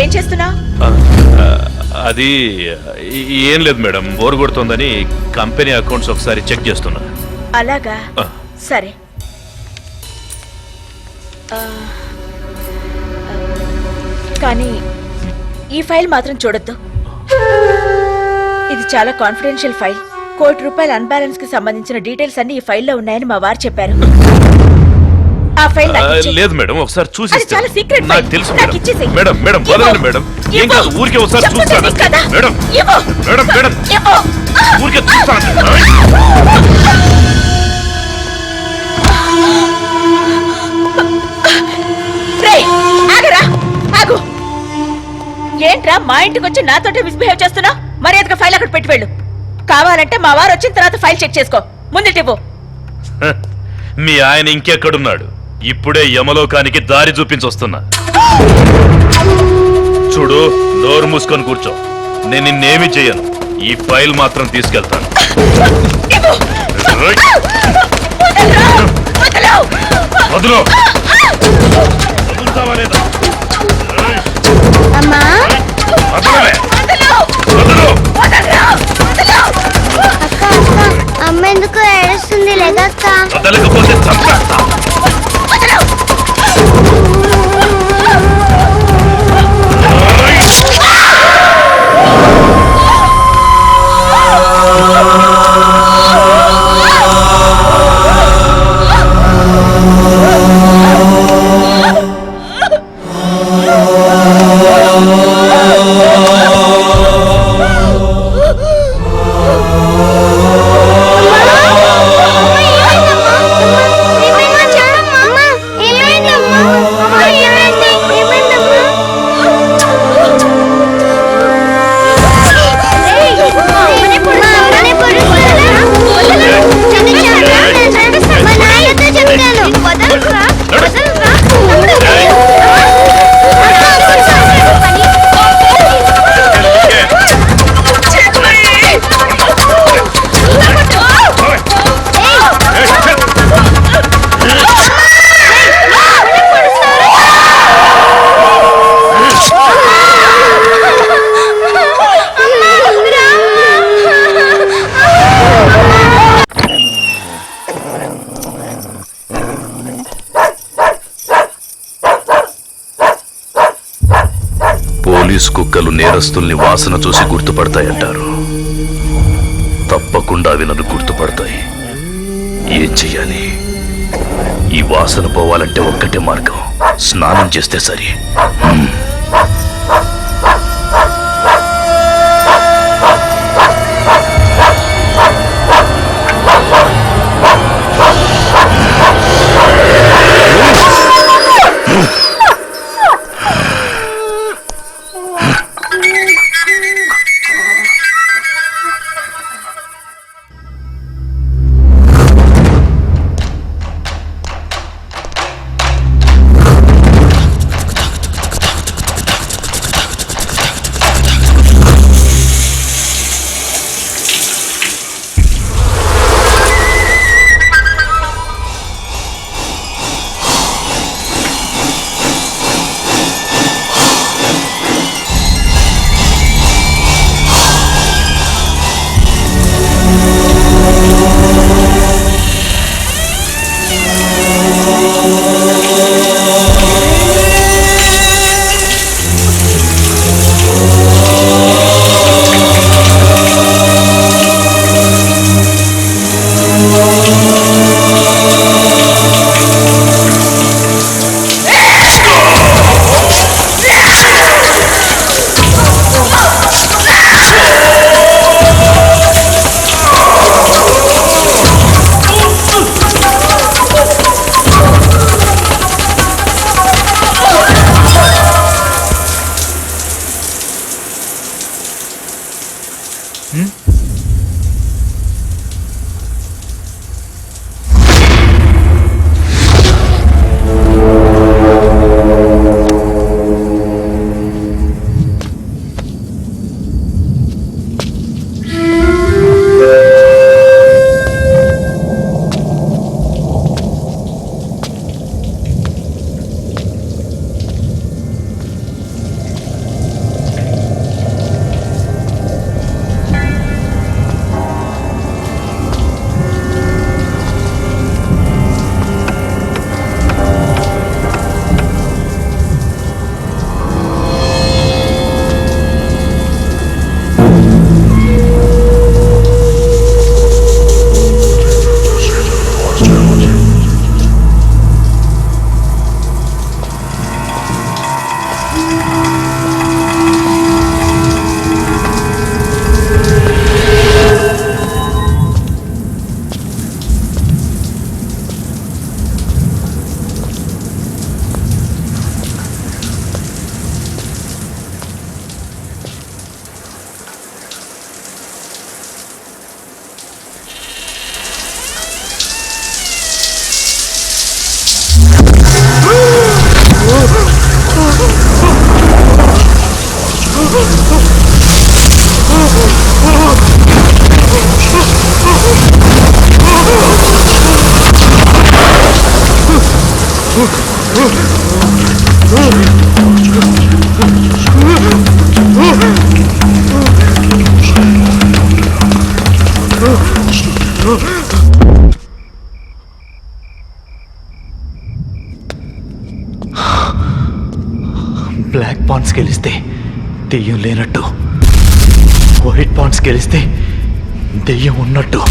Speaker 4: ఏం చేస్తున్నా?
Speaker 11: అది ఏం లేదు మేడం, బోర్ కొడుతోందని కంపెనీ అకౌంట్స్ ఒకసారి చెక్ చేస్తున్నా.
Speaker 4: అలాగా, సరే. కానీ ఈ ఫైల్ మాత్రం చూడొద్దు. ఇది చాలా కాన్ఫిడెన్షియల్ ఫైల్. ₹1,00,00,000 అన్బ్యాలెన్స్ కి సంబంధించిన డీటెయిల్స్ అన్ని ఈ ఫైల్లో ఉన్నాయని మా వారు చెప్పారు. ఆ ఫైల్
Speaker 11: లేదు మేడం, ఒకసారి చూసి
Speaker 4: అది చాలా సీక్రెట్
Speaker 11: నాకు తెలుసు
Speaker 4: నాకు ఇచ్చేసేయ్.
Speaker 11: మేడం. మేడం వదలండి మేడం, ఏం కాదు, ఊరికే ఒకసారి చూస్తాను మేడం. మేడం మేడం ఊరికే చూస్తాను.
Speaker 4: ఆగు. ఏంట్రా మా ఇంటికి వచ్చి నాతోటే మిస్బిహేవ్ చేస్తున్నా? మర్యాదగా ఫైల్ అక్కడ పెట్టి వెళ్ళు. కావాలంటే మా వారు వచ్చిన తర్వాత ఫైల్ చెక్ చేసుకో. ముందుటివ్వు.
Speaker 11: మీ ఆయన ఇంకెక్కడున్నాడు? ఇప్పుడే యమలోకానికి దారి చూపించొస్తున్నా. చూడు, నోరు మూసుకొని కూర్చో. నేను నిన్నేమి చెయ్యను. ఈ ఫైల్ మాత్రం తీసుకెళ్తాను. వదులు. వదులుతావా లేదా?
Speaker 10: అమ్మా
Speaker 11: వదలవే. వదులు.
Speaker 10: అక్క అమ్మ ఎందుకు ఏడుస్తుంది? లేదక్క.
Speaker 11: వదలకపోతే చంపేస్తా.
Speaker 10: ఏమైందమ్మా?
Speaker 11: పోలీసు కుక్కలు నేరస్తుల్ని వాసన చూసి గుర్తుపడతాయంటారు. తప్పకుండా అవి నన్ను గుర్తుపడతాయి. ఏం చెయ్యాలి? ఈ వాసన పోవాలంటే ఒక్కటే మార్గం, స్నానం చేస్తే సరి.
Speaker 3: బ్లాక్ పాన్స్ గెలిస్తే దెయ్యం లేనట్టు, వైట్ పాన్స్ గెలిస్తే దెయ్యం ఉన్నట్టు.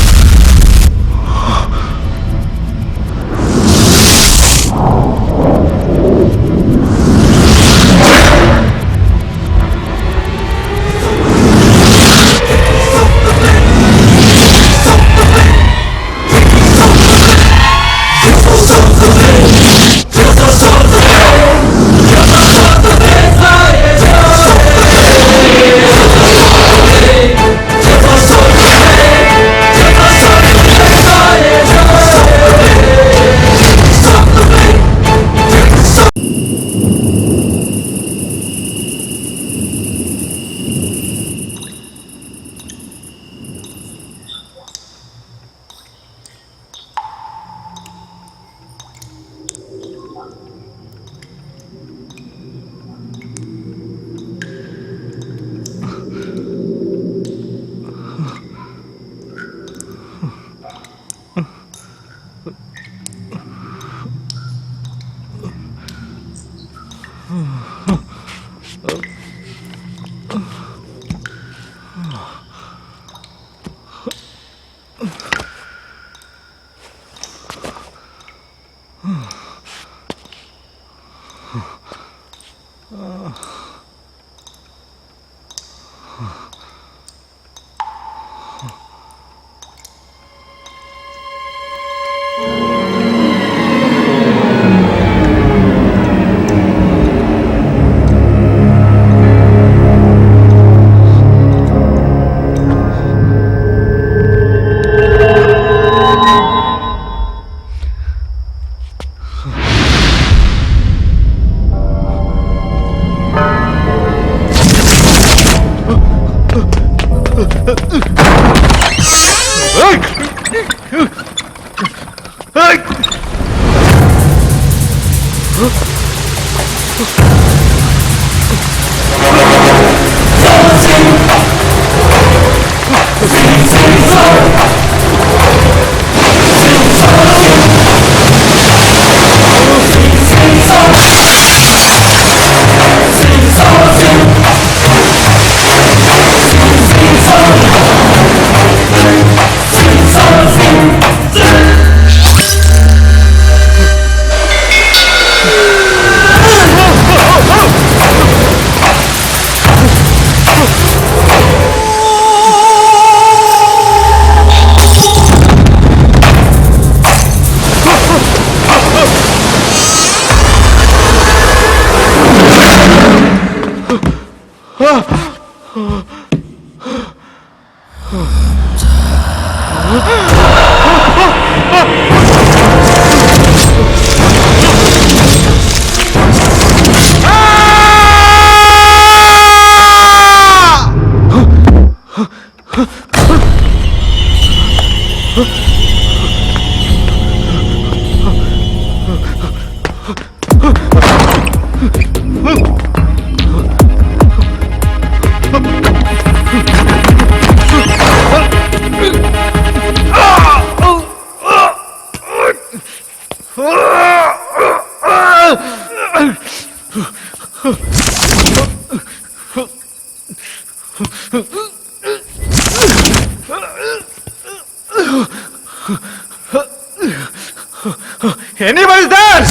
Speaker 3: Anybody's there?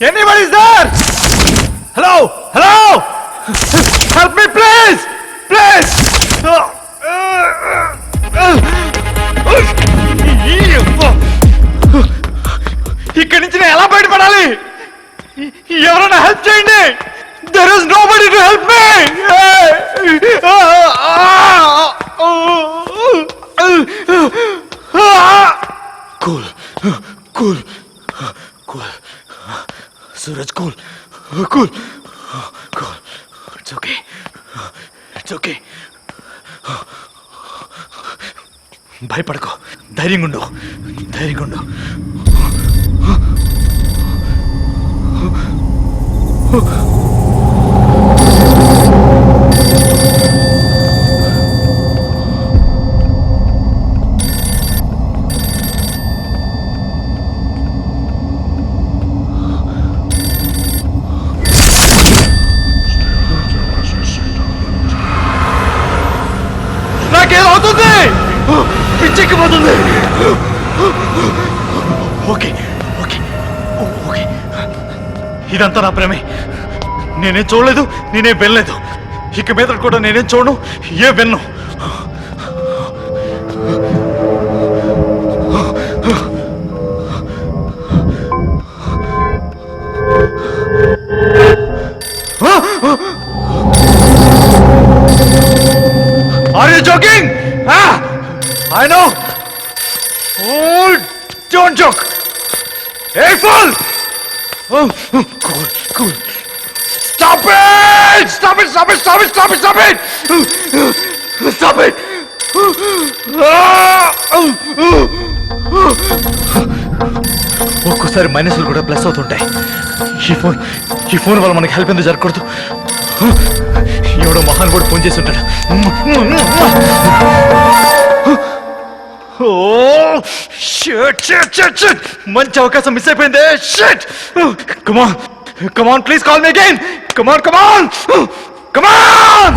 Speaker 3: Anybody's there? Hello? Hello? Help me, please! Please! ఇక్కడి నుంచి నేను ఎలా బయటపడాలి? ఎవరైనా హెల్ప్ చేయండి. There is nobody to help me. Cool. Cool. Cool. Suraj, cool. Cool. Cool. It's okay. It's okay. భయపడకు. ధైర్యంగా ఉండు. ధైర్యంగా ఉండు. నాకేమవుతుంది? పిచ్చెక్కిపోతుంది. ఓకే ఓకే ఓకే, ఇదంతా నా ప్రేమే. నేనేం చూడలేదు, నేనేం వెళ్ళలేదు. ఇక మీద కూడా నేనేం చూడను, ఏ విన్ను. Are you joking? I know. Oh, don't joke. Hey, fool! Cool, cool. Stop it! Stop it! Stop it! Stop it! Stop it! Stop it! Stop it! ఒక్కోసారి మైనస్లు కూడా ప్లస్ అవుతుంటాయి. ఈ ఫోన్ వల్ల మనకి హెల్ప్ ఎందుకు జరగకూడదు? ఎవడో మహాన్ కూడా ఫోన్ చేసి ఉంటాడు. మంచి అవకాశం మిస్ అయిపోయింది. Shit! Come on come on, please call me again. Come on come on come on.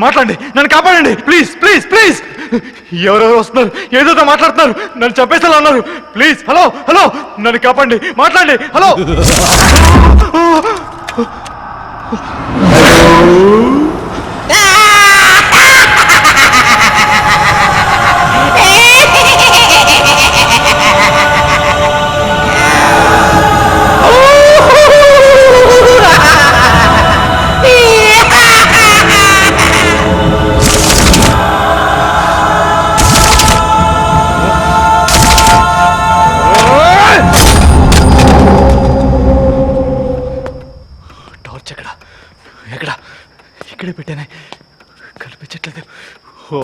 Speaker 3: మాట్లాడండి, నన్ను కాపాడండి, ప్లీజ్ ప్లీజ్ ప్లీజ్. ఎవరెవరు వస్తున్నారు, ఏదో మాట్లాడుతున్నారు, నన్ను చంపేసేలా ఉన్నారు. ప్లీజ్, హలో హలో, నన్ను కాపాడండి, మాట్లాడండి, హలో. టార్చ్ ఎక్కడ ఎక్కడ, ఇక్కడే పెట్టానే, కనిపించట్లేదు. ఓ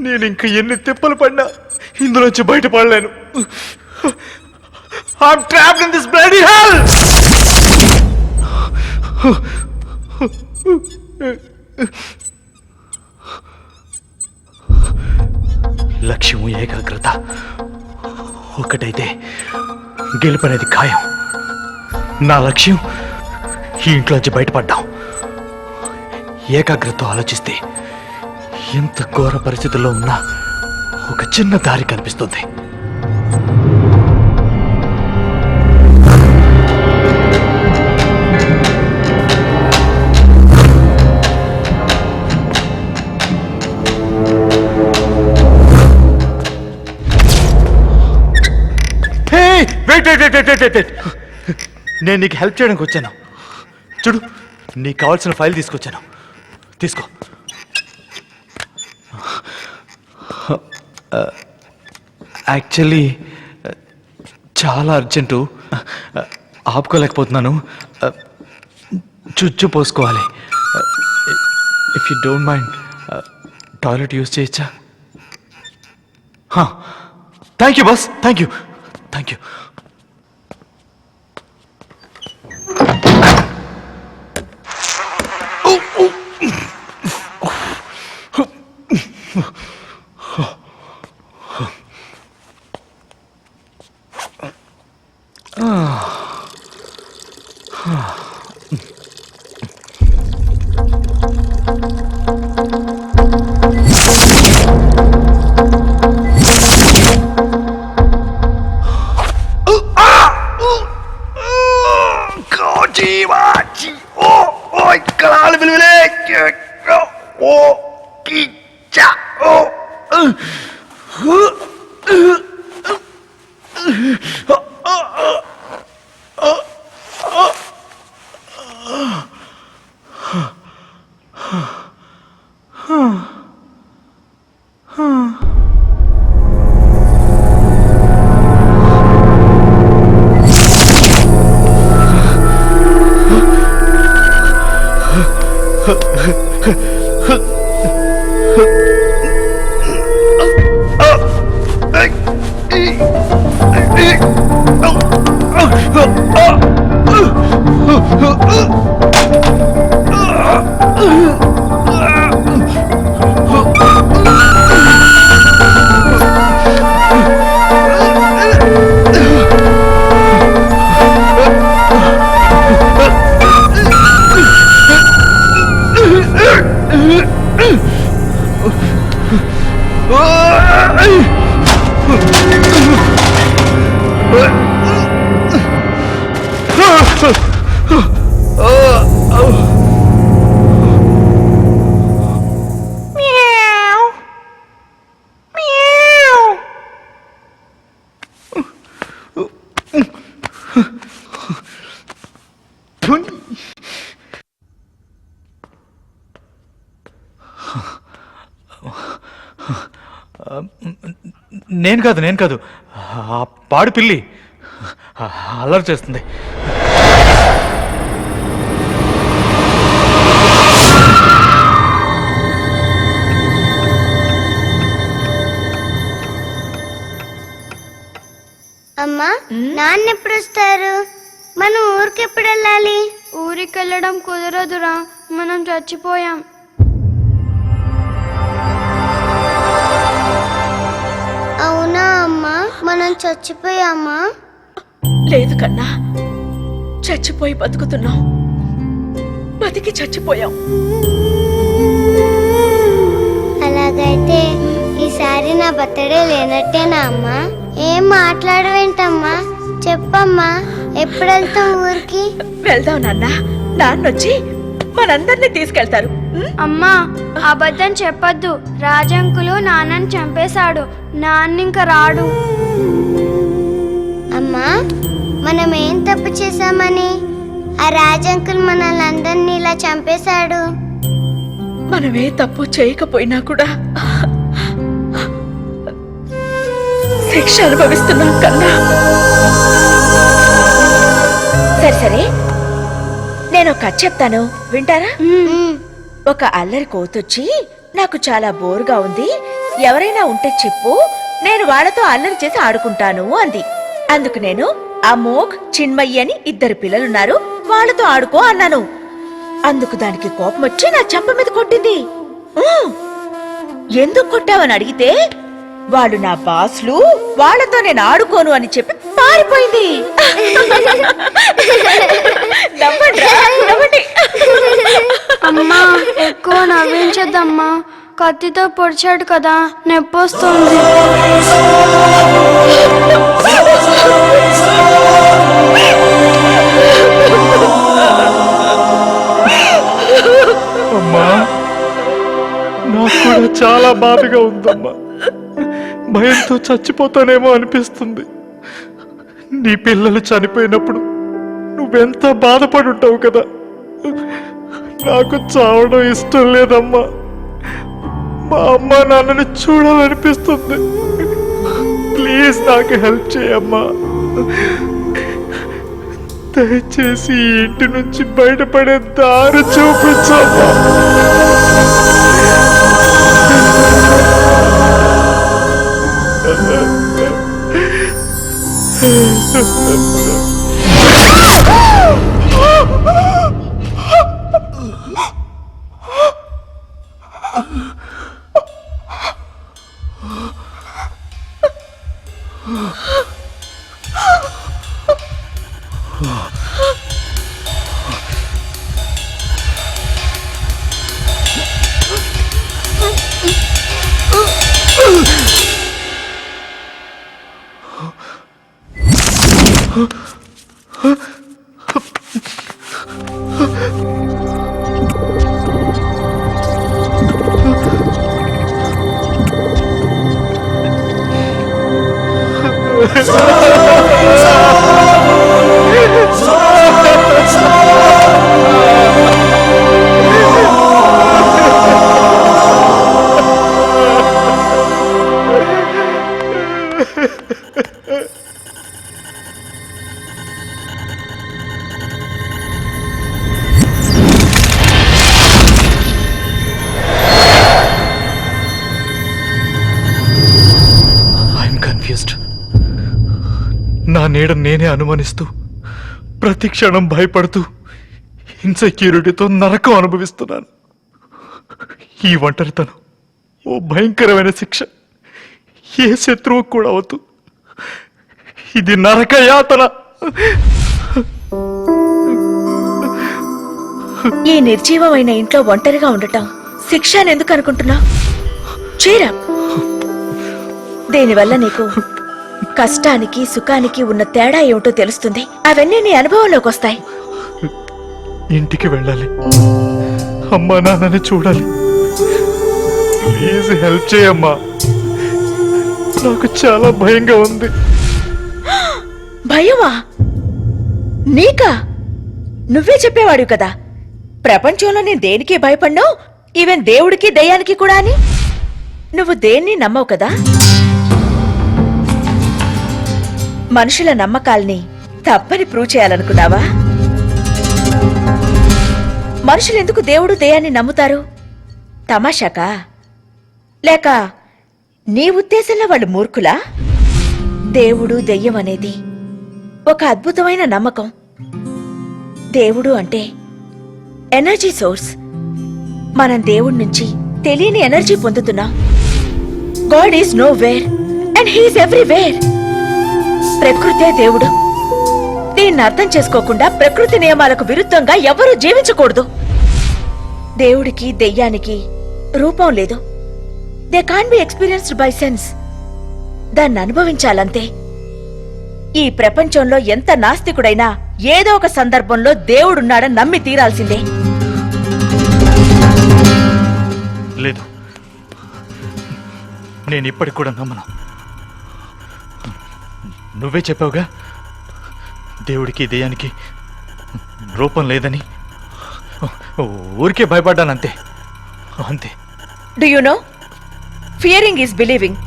Speaker 3: నేను ఇంక ఎన్ని తిప్పలు పడినా ఇందులోంచి బయటపడలేను. I'm trapped in this bloody hell! లక్ష్యం ఏకాగ్రత ఒకటైతే గెలుపనేది ఖాయం. నా లక్ష్యం ఈ ఇంట్లోంచి బయటపడ్డాం. ఏకాగ్రతతో ఆలోచిస్తే ఎంత ఘోర పరిస్థితుల్లో ఉన్నా ఒక చిన్న దారి కనిపిస్తుంది. నేను నీకు హెల్ప్ చేయడానికి వచ్చాను. చూడు, నీకు కావాల్సిన ఫైల్ తీసుకొచ్చాను, తీసుకో. యాక్చువల్లీ చాలా అర్జెంటు, ఆపుకోలేకపోతున్నాను. చుచ్చు పోసుకోవాలి. If you don't mind toilet use చేయొచ్చా? Thank you boss, thank you. Thank you. నేను కాదు ఆ పాడు పిల్లి అల్లరి చేస్తుంది.
Speaker 10: అమ్మా నాన్న ఎప్పుడు వస్తారు? మనం ఊరికి ఎప్పుడు వెళ్ళాలి?
Speaker 2: ఊరికి వెళ్ళడం కుదరదురా, మనం చచ్చిపోయాం.
Speaker 10: అవునా అమ్మా, మనం చచ్చిపోయామా?
Speaker 4: లేదు కన్నా, చచ్చిపోయి బతుకుతున్నాం, బతికి చచ్చిపోయాం.
Speaker 10: అలాగైతే ఈసారి నా బర్త్డే లేనట్టేనా అమ్మా? ఏం మాట్లాడవేంటమ్మా, చెప్పమ్మా. ఎప్పుడు వెళ్తాం ఊరికి?
Speaker 4: వెళ్దాం నాన్న, నాన్నొచ్చి మనందరినీ తీసుకెళ్తారు.
Speaker 2: అమ్మా అబద్ధం చెప్పొద్దు, రాజంకులు నాన్నని చంపేశాడు, నాన్న ఇంక రాడు.
Speaker 10: అమ్మా మనం ఏం తప్పు చేశామని ఆ రాజంకుల్ మనల్ని అందరినీ ఇలా చంపేశాడు?
Speaker 4: మనమే తప్పు చేయకపోయినా కూడా శిక్ష అనుభవిస్తున్నాం కన్నా. సరే సరే, నేను ఒక కథ చెప్తాను, వింటారా? ఒక అల్లరి కోతొచ్చి నాకు చాలా బోరుగా ఉంది, ఎవరైనా ఉంటే చెప్పు, నేను వాళ్ళతో అల్లరి చేసి ఆడుకుంటాను అంది. అందుకు నేను అమోఘ్, చిన్మయ్య అని 2 పిల్లలున్నారు, వాళ్ళతో ఆడుకో అన్నాను. అందుకు దానికి కోపం వచ్చి నా చెంప మీద కొట్టింది. ఎందుకు కొట్టావని అడిగితే వాళ్ళు నా బాస్లు, వాళ్ళతో నేను ఆడుకోను అని చెప్పి పారిపోయింది. నవ్వండిరా, నవ్వండి.
Speaker 2: అమ్మా ఎక్కువ నవ్వించద్దమ్మా, కత్తితో పొడిచాడు కదా, నొప్పొస్తుంది.
Speaker 3: అమ్మా నాకు కూడా చాలా బాధగా ఉందమ్మా, భయంతో చచ్చిపోతానేమో అనిపిస్తుంది. నీ పిల్లలు చనిపోయినప్పుడు నువ్వెంత బాధపడి ఉంటావు కదా, నాకు చావడం ఇష్టం లేదమ్మా. మా అమ్మ నాన్నని చూడాలనిపిస్తుంది. ప్లీజ్ నాకు హెల్ప్ చేయమ్మా, దయచేసి ఈ ఇంటి నుంచి బయటపడే దారి చూపించమ్మా. I'm confused. నా నీడ నేనే అనుమానిస్తూ ప్రతి క్షణం భయపడుతూ ఇన్సెక్యూరిటీతో నరకం అనుభవిస్తున్నాను. ఈ ఒంటరితనం ఓ భయంకరమైన శిక్ష. ఏ శత్రువు కూడా అవద్దు. ఇది నరక యాతన.
Speaker 4: ఈ నిర్జీవమైన ఇంట్లో ఒంటరిగా ఉండటం శిక్ష అని ఎందుకు అనుకుంటున్నా? చీర దీనివల్ల నీకు కష్టానికి సుఖానికి ఉన్న తేడా ఏమిటో తెలుస్తుంది. అవన్నీ నీ అనుభవంలోకి వస్తాయి.
Speaker 3: ఇంటికి వెళ్ళాలి, అమ్మా నాన్నని చూడాలి. ప్లీజ్ హెల్ప్ చేయమ్మా, నాకు చాలా భయంగా ఉంది.
Speaker 4: భయమా? నీకా? నువ్వే చెప్పేవాడు కదా ప్రపంచంలో నేను దేనికి భయపడ్నో, ఈవెన్ దేవుడికి దయ్యానికి కూడా అని. నువ్వు దేన్ని నమ్మవు కదా. మనుషుల నమ్మకాల్ని తప్పని ప్రూవ్ చేయాలనుకున్నావా? మనుషులెందుకు దేవుడు దయ్యాన్ని నమ్ముతారు? తమాషాకా? లేక నీ ఉద్దేశంలో వాళ్ళు మూర్ఖులా? దేవుడు దెయ్యం అనేది ఒక అద్భుతమైన నమ్మకం. దేవుడు అంటే ఎనర్జీ సోర్స్. మనం దేవుడి నుంచి తెలియని ఎనర్జీ పొందుతున్నాం. God is nowhere and he is everywhere. ప్రకృతే దేవుడు. దీన్ని అర్థం చేసుకోకుండా ప్రకృతి నియమాలకు విరుద్ధంగా ఎవరూ జీవించకూడదు. దేవుడికి దెయ్యానికి రూపం లేదు. They can be experienced by sense. దాన్ని అనుభవించాలంతే. ఈ ప్రపంచంలో ఎంత నాస్తికుడైనా ఏదో ఒక సందర్భంలో దేవుడున్నాడని నమ్మి తీరాల్సిందే.
Speaker 3: లేదు, నేను ఇప్పటికి కూడా నమ్మను. నువ్వే చెప్పావుగా దేవుడికి దెయ్యానికి రూపం లేదని. ఊరికే భయపడ్డానంతే, అంతే.
Speaker 4: Do you know, Fearing is believing.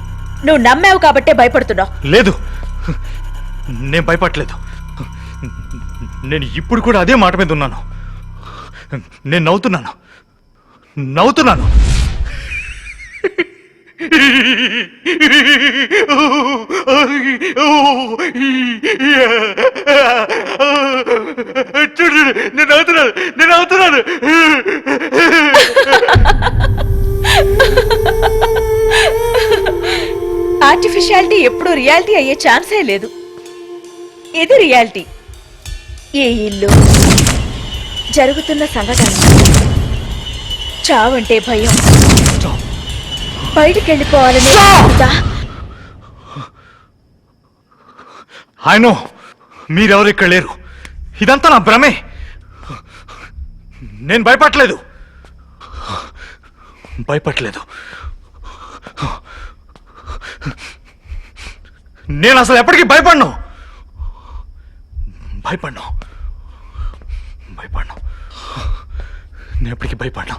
Speaker 4: నువ్వు నమ్మావు కాబట్టే భయపడుతున్నావు.
Speaker 3: లేదు, నేను భయపడలేదు. నేను ఇప్పుడు కూడా అదే మాట మీద ఉన్నాను. నేను నవ్వుతున్నాను. చూడు, నేను అవుతున్నాను.
Speaker 4: ఆర్టిఫిషియాలిటీ ఎప్పుడూ రియాలిటీ అయ్యే ఛాన్సే లేదు. ఇది రియాలిటీ. ఈ ఇల్లు, జరుగుతున్న సంఘటన, చావంటే భయం, బయటికెళ్ళిపోవాలని
Speaker 3: ఆయన మీరెవరు ఇక్కడ లేరు. ఇదంతా నా భ్రమే. నేను భయపడలేదు. నేను అసలు ఎప్పటికీ భయపడ్ను. నేను ఎప్పటికీ భయపడ్ను.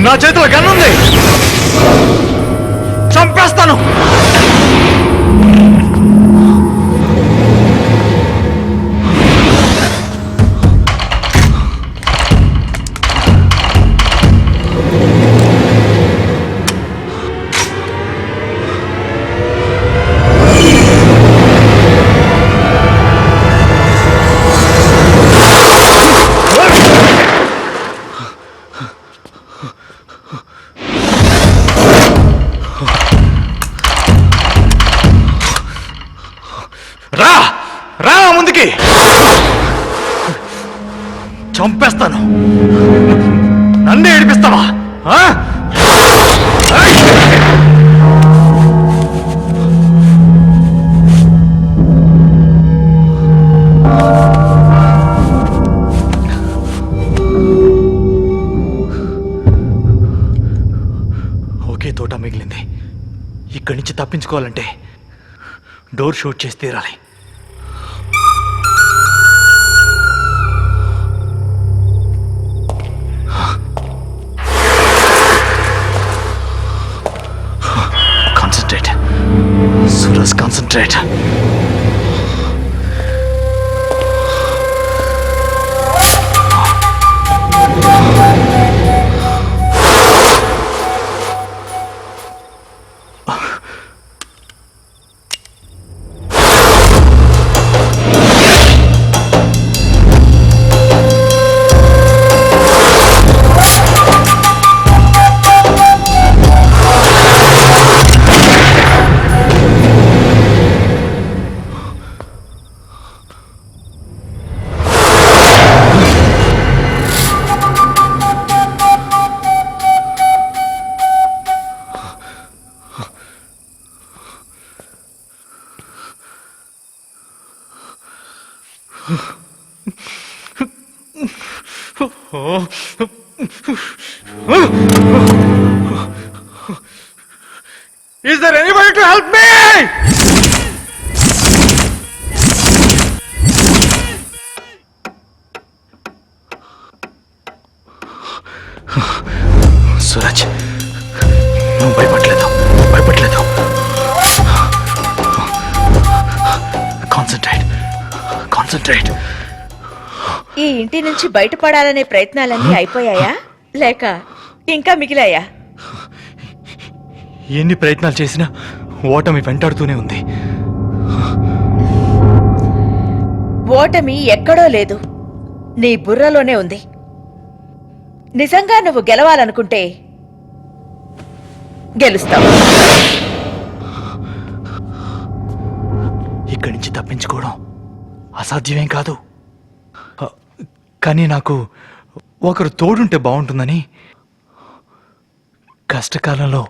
Speaker 3: నా చేతిలో గన్నుంది, చంపేస్తాను. రా రా ముందుకి, చంపేస్తాను. నన్నే ఏడిపిస్తావా? ఒకే తోట మిగిలింది. ఇక్కడి నుంచి తప్పించుకోవాలంటే డోర్ షూట్ చేసి తీరాలి. Concentrate Suraj, concentrate. Is there anybody to help me? Suraj, నువ్వు భయపడలేదు. Concentrate, concentrate.
Speaker 4: ఈ ఇంటి నుంచి బయటపడాలనే ప్రయత్నాలన్నీ అయిపోయాయా లేక ఇంకా మిగిలాయా?
Speaker 3: ఎన్ని ప్రయత్నాలు చేసినా ఓటమి వెంటాడుతూనే ఉంది.
Speaker 4: ఓటమి ఎక్కడో లేదు, నీ బుర్రలోనే ఉంది. నిజంగా నువ్వు గెలవాలనుకుంటే గెలుస్తావు.
Speaker 3: ఇక్కడి నుంచి తప్పించుకోవడం అసాధ్యమేం కాదు. కానీ నాకు ఒకరు తోడుంటే బాగుంటుందని. కష్టకాలంలో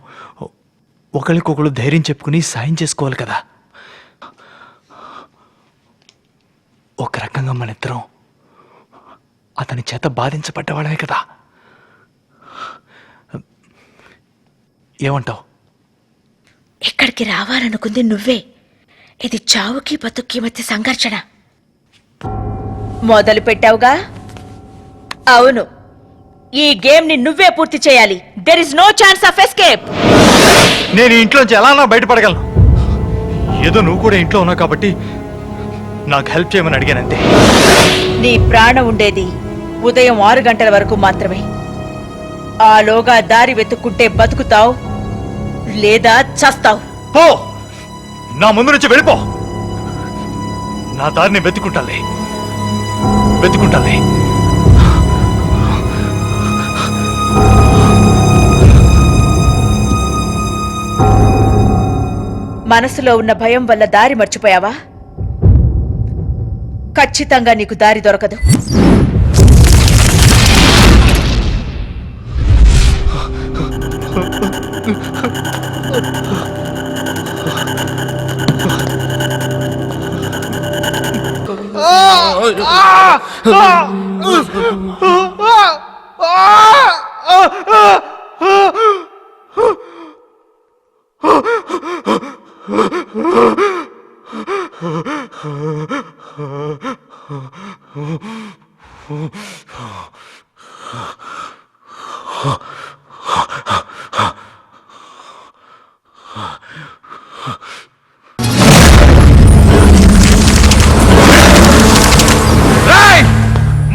Speaker 3: ఒకరికొకరు ధైర్యం చెప్పుకుని సాయం చేసుకోవాలి కదా. ఒక రకంగా మనిద్దరం అతని చేత బాధించబడ్డవాడమే కదా. ఏమంటావు?
Speaker 4: ఇక్కడికి రావాలనుకుంది నువ్వే. ఇది చావుకి బతుక్కి మధ్య సంఘర్షణ. మొదలు పెట్టావుగా. అవును, ఈ గేమ్ ని నువ్వే పూర్తి చేయాలి. There is no chance of escape.
Speaker 3: నేను ఇంట్లోంచి ఎలా బయటపడగలను? ఏదో నువ్వు కూడా ఇంట్లో ఉన్నావు కాబట్టి నాకు హెల్ప్ చేయమని అడిగానంతే.
Speaker 4: నీ ప్రాణం ఉండేది ఉదయం 6 గంటల వరకు మాత్రమే. ఆలోగా దారి వెతుక్కుంటే బతుకుతావు లేదా చస్తావు.
Speaker 3: పో, నా ముందు నుంచి వెళ్ళిపో. నా దారిని వెతుక్కుంటాలే. మనసులో ఉన్న భయం వల్ల దారి మర్చిపోయావా? ఖచ్చితంగా నీకు దారి దొరకదు.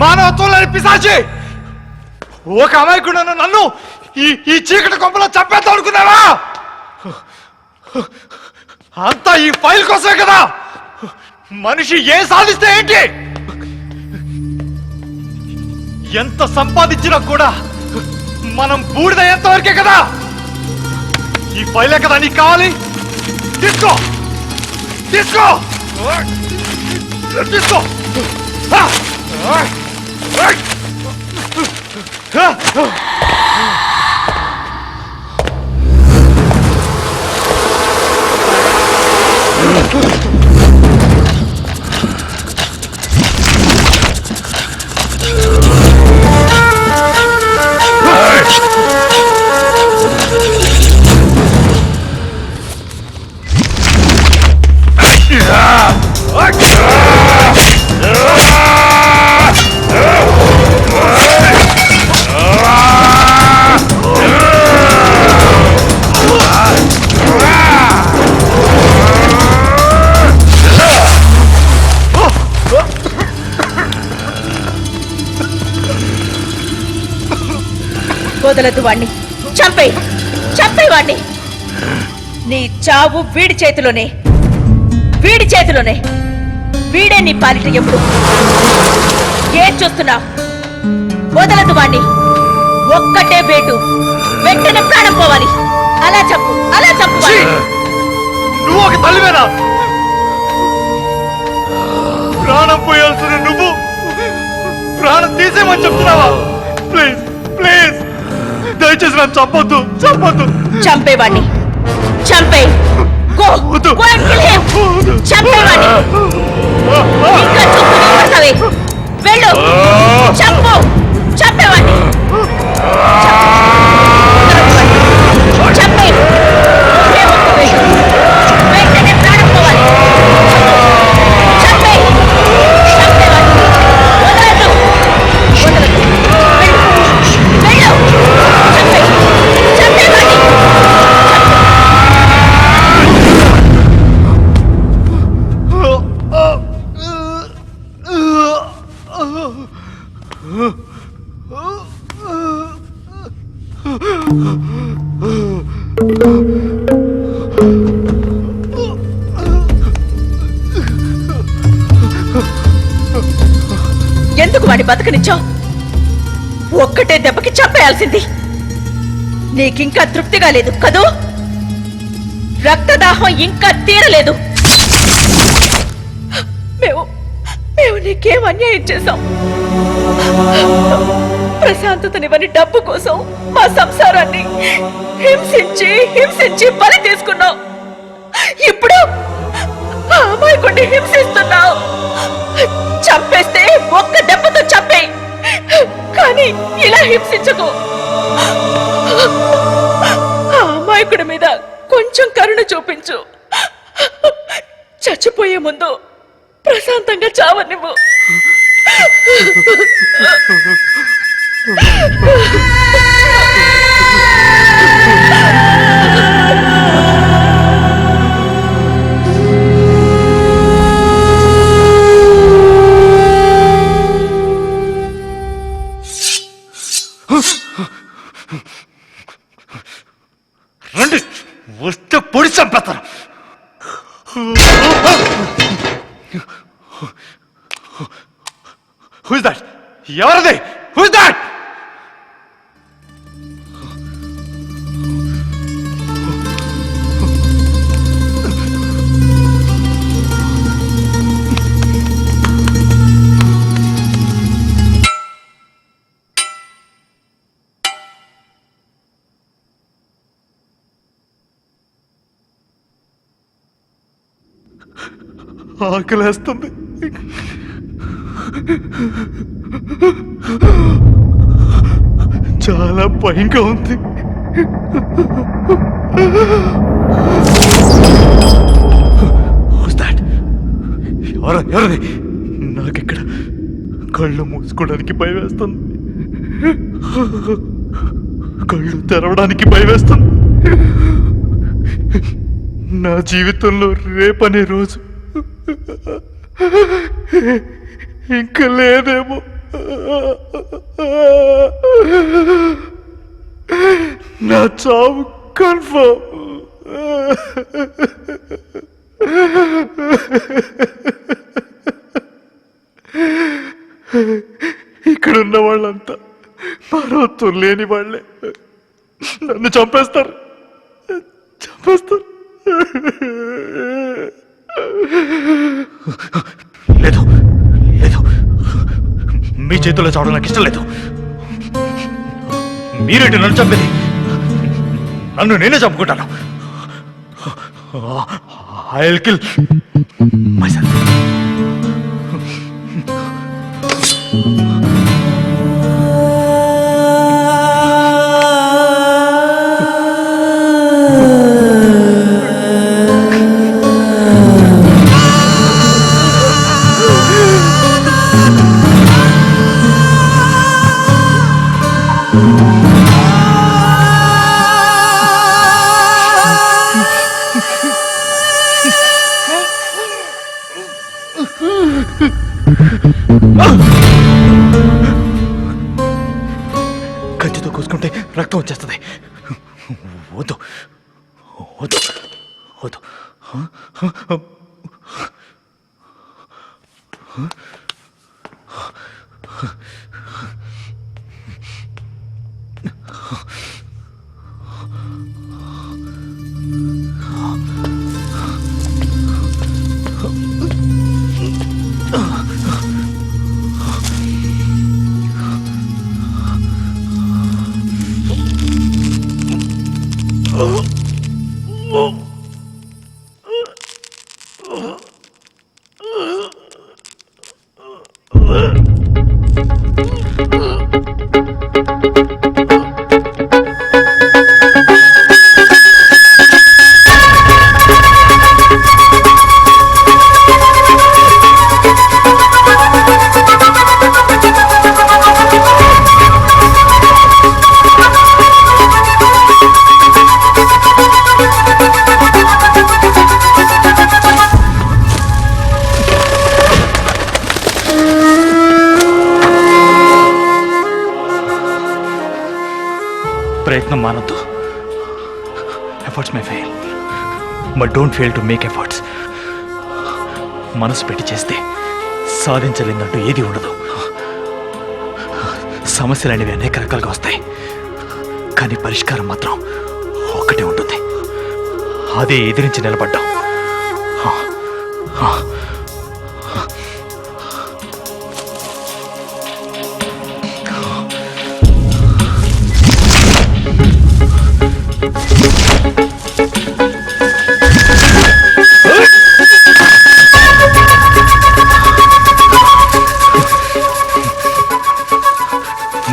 Speaker 3: మానవత్వం లేని పిశాచి! ఒక అమాయకుడు నన్ను ఈ చీకటి కొంపలో చంపేద్దాం అనుకున్నావా? అంతా ఈ ఫైల్ కోసమే కదా! మనిషి ఏం సాధిస్తే ఏంటి? ఎంత సంపాదించినా కూడా మనం బూడిదయ్యేంత వరకే కదా! ఈ ఫైలే కదా నీకు కావాలి? తీసుకో తీసుకో తీసుకో!
Speaker 4: వదలదు వాణ్ణి, చంపే వాణ్ణి. నీ చావు వీడి చేతిలోనే, వీడే నీ పాలిట ఎప్పుడు. ఏం చూస్తున్నావు? వదలదు వాణ్ణి. ఒక్కటే వేటు, వెంటనే ప్రాణం పోవాలి. అలా చెప్పు వాణ్ణి.
Speaker 3: నువ్వు ఒక తల్లివేనా? ప్రాణం పోయాల్సిన నువ్వు ప్రాణం తీసేమని చెప్తున్నావా? ప్లీజ్ ప్లీజ్ దయచేసి నన్ను చంపొద్దు.
Speaker 4: చంపేవాణ్ణి. చంపేవాణ్ణి. ఇంకా చూస్తూనే పడతావే. వెళ్ళు, చంపేవాణ్ణి. చంపే. వెంటనే ప్రాణం పోవాలి. చంపేవాణ్ణి. వదలదు. వెళ్ళు. చంపేవాణ్ణి. ఎందుకు వాడి బతకనిచ్చావు? ఒక్కటే దెబ్బకి చంపేయాల్సింది. నీకింకా తృప్తిగా లేదు కదూ? రక్తదాహం ఇంకా తీరలేదు. మేము నీకేం అన్యాయం చేశాం? ప్రశాంతతనివ్వని డబ్బు కోసం మా సంసారాన్ని హింసించి బలి తీసుకున్నావు. ఇప్పుడు ఆ అమాయకుడిని హింసిస్తున్నావు. చంపేస్తే ఒక్క దెబ్బతో చంపేయి, కానీ ఇలా హింసించకు. ఆ అమాయకుడి మీద కొంచెం కరుణ చూపించు. చచ్చిపోయే ముందు ప్రశాంతంగా చావనివ్వు.
Speaker 3: రండి, వస్తే పొడి చంపేస్తాను. Who's that? ఎవరది? Who's that? ఆకలేస్తుంది. చాలా భయంగా ఉంది. ఎవరది? నాకిక్కడ కళ్ళు మూసుకోవడానికి భయం వేస్తుంది, కళ్ళు తెరవడానికి భయం వేస్తుంది. నా జీవితంలో రేపనే రోజు ఇంకా లేదేమో. నా చావు కన్ఫర్మ్. ఇక్కడున్న వాళ్ళంతా పర్వతం లేని వాళ్ళే. నన్ను చంపేస్తారు. లేదు లేదు, మీ చేతుల్లో చావడం నాకు ఇష్టం లేదు. మీరేంటి నన్ను చంపేది? నన్ను నేనే చంపుకుంటాను. I will kill myself. కత్తితో కోసుకుంటే రక్తం వచ్చేస్తుంది. వద్దు వద్దు వద్దు. ప్రయత్నం మానొద్దు. Efforts may fail, but don't fail to make efforts. మనసు పెట్టి చేస్తే సాధించలేదంటూ ఏది ఉండదు. సమస్యలు అనేవి అనేక రకాలుగా వస్తాయి, కానీ పరిష్కారం మాత్రం ఒక్కటే ఉంటుంది. అదే ఎదిరించి నిలబడ్డాం.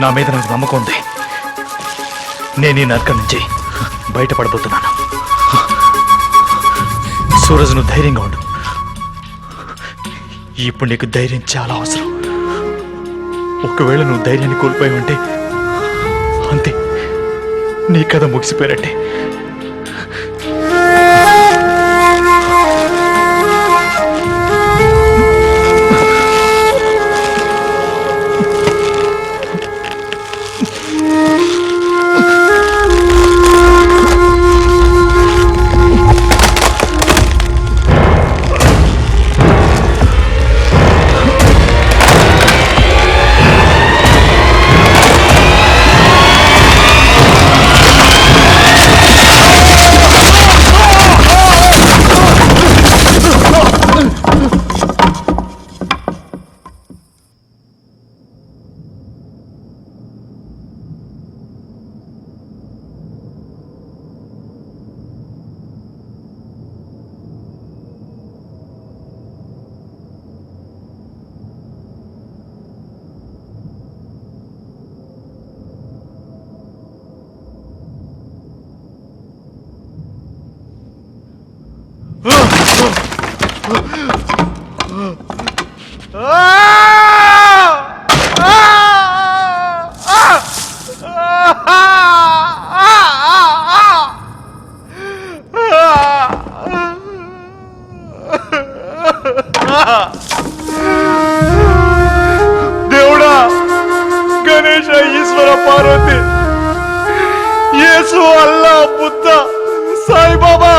Speaker 3: నా మీద నాకు నమ్మకం ఉంది. నేను ఈ నరకం నుంచి బయటపడబోతున్నాను. సూరజ్, నువ్వు ధైర్యంగా ఉండు. ఇప్పుడు నీకు ధైర్యం చాలా అవసరం. ఒకవేళ నువ్వు ధైర్యాన్ని కోల్పోయి ఉంటే అంతే, నీ కథ ముగిసిపోయినట్టే. దేవుడా, గణేశ, ఈశ్వర, పార్వతి, యేసు, అల్లా, బుద్ధ, సాయిబాబా,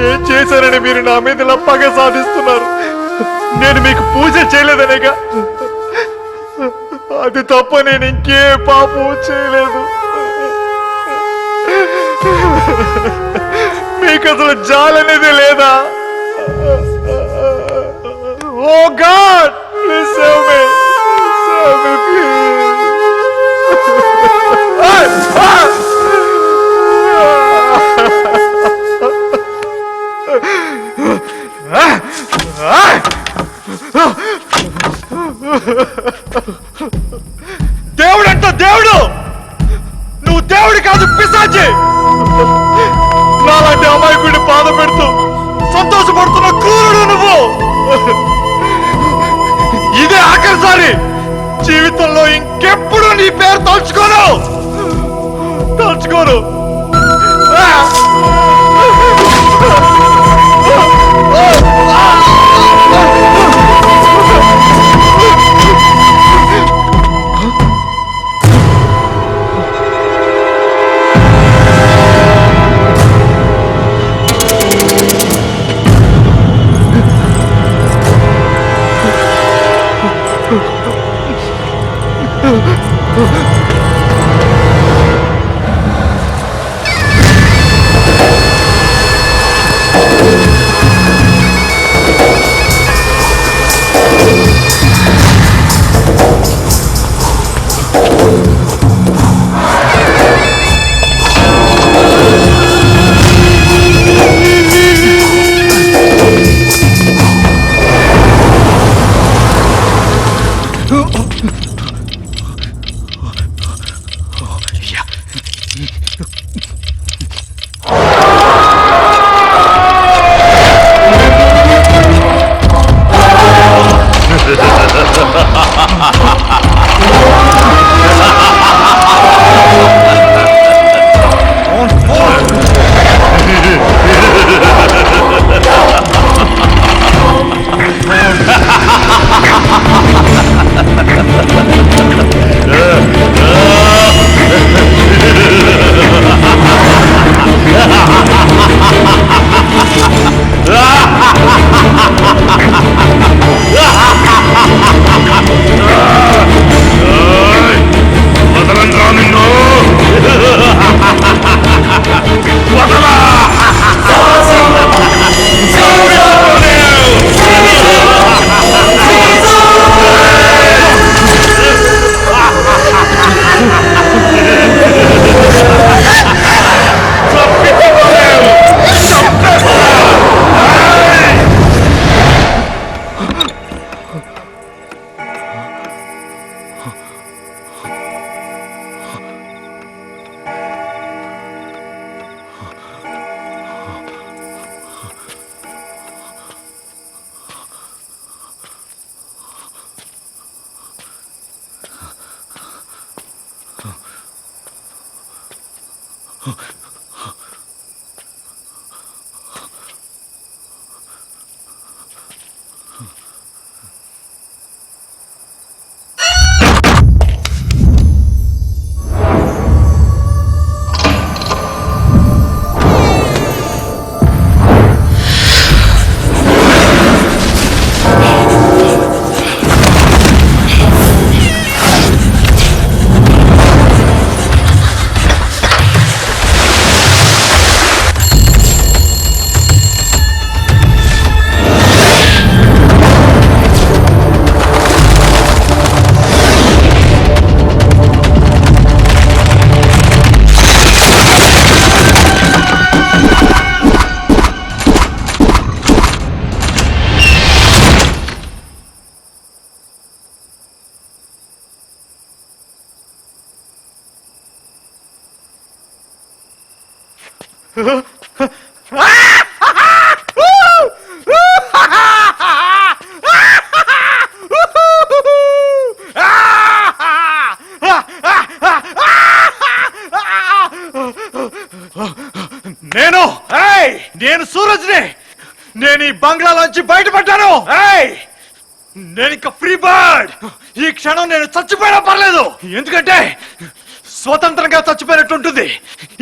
Speaker 3: ఏం చేశారని మీరు నా మీద ఇలా పగ సాధిస్తున్నారు? నేను మీకు పూజ చేయలేదనేగా. అది తప్ప నేను ఇంకే పాపం చేయలేదు. మీకు అసలు జాలనేది లేదా? Oh God, please save me, save me please. దేవుడంట దేవుడు, నువ్వు దేవుడు కాదు, పిశాచి. నాలాంటి అమాయకుడిని బాధ పెడుతూ సంతోషపడుతున్న క్రూరుడు నువ్వు. ఇదే ఆఖరిసారి. జీవితంలో ఇంకెప్పుడు నీ పేరు తలుచుకోను. నేను నేను సూరజ్ని. నేను ఈ బంగ్లాలోంచి బయటపడ్డాను. నేను ఇక ఫ్రీ బర్డ్. ఈ క్షణం నేను చచ్చిపోయినా పర్లేదు, ఎందుకంటే స్వతంత్రంగా చచ్చిపోయినట్టు ఉంటుంది.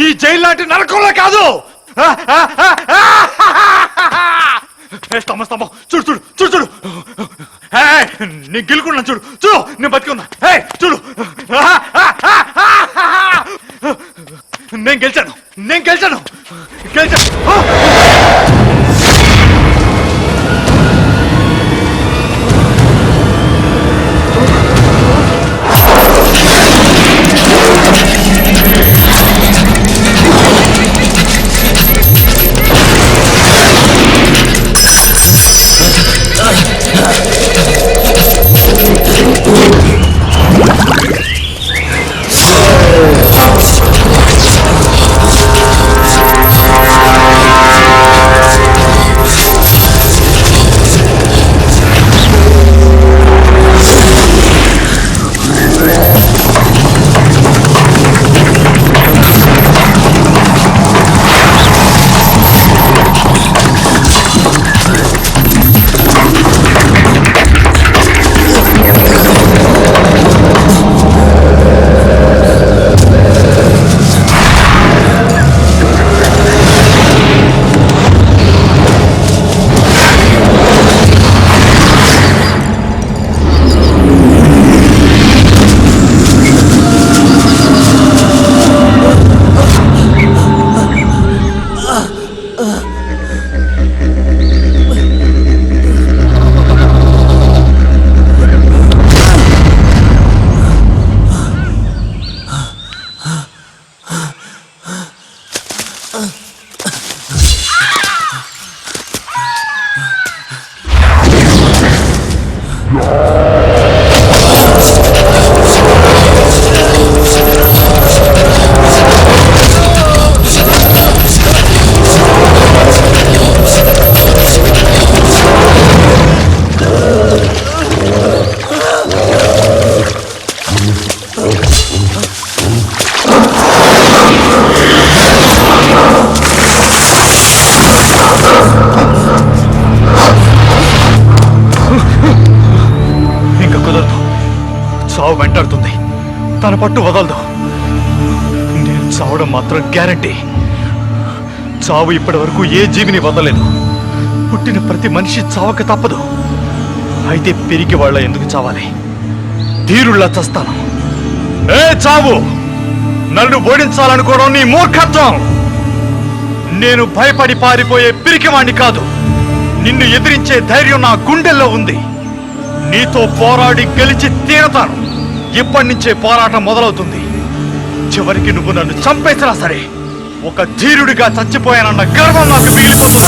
Speaker 3: ఈ జైలు లాంటి నరకంలో కాదు. స్తంభం చూడు చూడు చూడు చూడు. నేను గెలుకున్నాను చూడు చూడు. నేను బతికున్నా. చూడు, నేను గెలిచాను. నేను గెలిచాను గెలిచాను. చావు వెంటాడుతుంది, తన పట్టు వదలదు. నేను చావడం మాత్రం గ్యారంటీ. చావు ఇప్పటి వరకు ఏ జీవిని వదలలేదు. పుట్టిన ప్రతి మనిషి చావక తప్పదు. అయితే పెరిగి వాళ్ళ ఎందుకు చావాలి? ధీరుల్లా చస్తాను. ఏ చావు, నన్ను ఓడించాలనుకోవడం నీ మూర్ఖత్వం. నేను భయపడి పారిపోయే పిరికివాణ్ణి కాదు. నిన్ను ఎదిరించే ధైర్యం నా గుండెల్లో ఉంది. నీతో పోరాడి గెలిచి తీరతాను. ఇప్పటి నుంచే పోరాటం మొదలవుతుంది. చివరికి నువ్వు నన్ను చంపేసినా సరే ఒక ధీరుడిగా చచ్చిపోయానన్న గర్వం నాకు మిగిలిపోతుంది.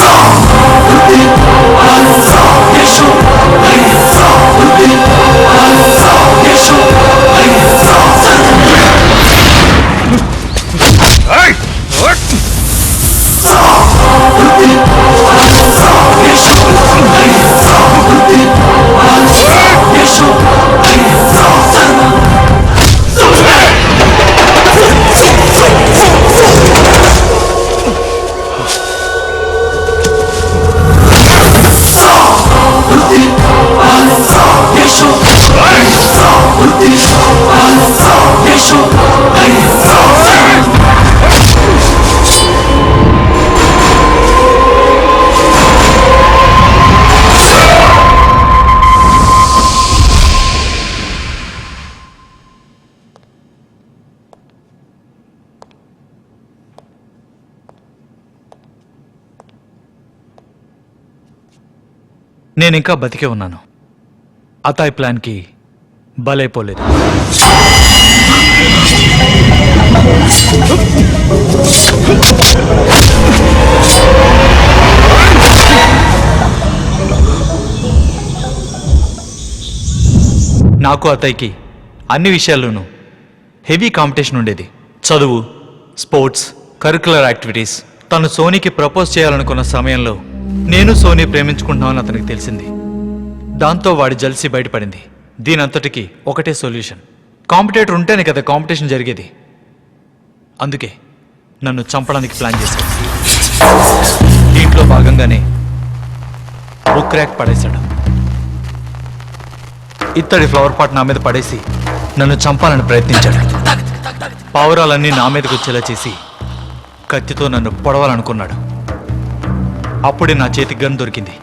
Speaker 3: నేను ఇంకా బతికే ఉన్నాను. అతాయ్ ప్లాన్కి బలైపోలేదు. నాకు అతయ్యకి అన్ని విషయాల్లోనూ హెవీ కాంపిటీషన్ ఉండేది. చదువు, స్పోర్ట్స్, కరిక్యులర్ యాక్టివిటీస్. తను సోనీకి ప్రపోజ్ చేయాలనుకున్న సమయంలో నేను సోనీ ప్రేమించుకుంటున్నామని అతనికి తెలిసింది. దాంతో వాడి జల్సీ బయటపడింది. దీనంతటికి ఒకటే సొల్యూషన్. కాంపిటేటర్ ఉంటేనే కదా కాంపిటీషన్ జరిగేది. అందుకే నన్ను చంపడానికి ప్లాన్ చేశాడు. ఇంట్లో భాగంగానే బుక్ ర్యాక్ పడేశాడు. ఇత్తడి ఫ్లవర్ పాట్ నా మీద పడేసి నన్ను చంపాలని ప్రయత్నించాడు. పావురాలన్నీ నా మీదకి వచ్చేలా చేసి కత్తితో నన్ను పొడవాలనుకున్నాడు. అప్పుడే నా చేతికి గన్ దొరికింది.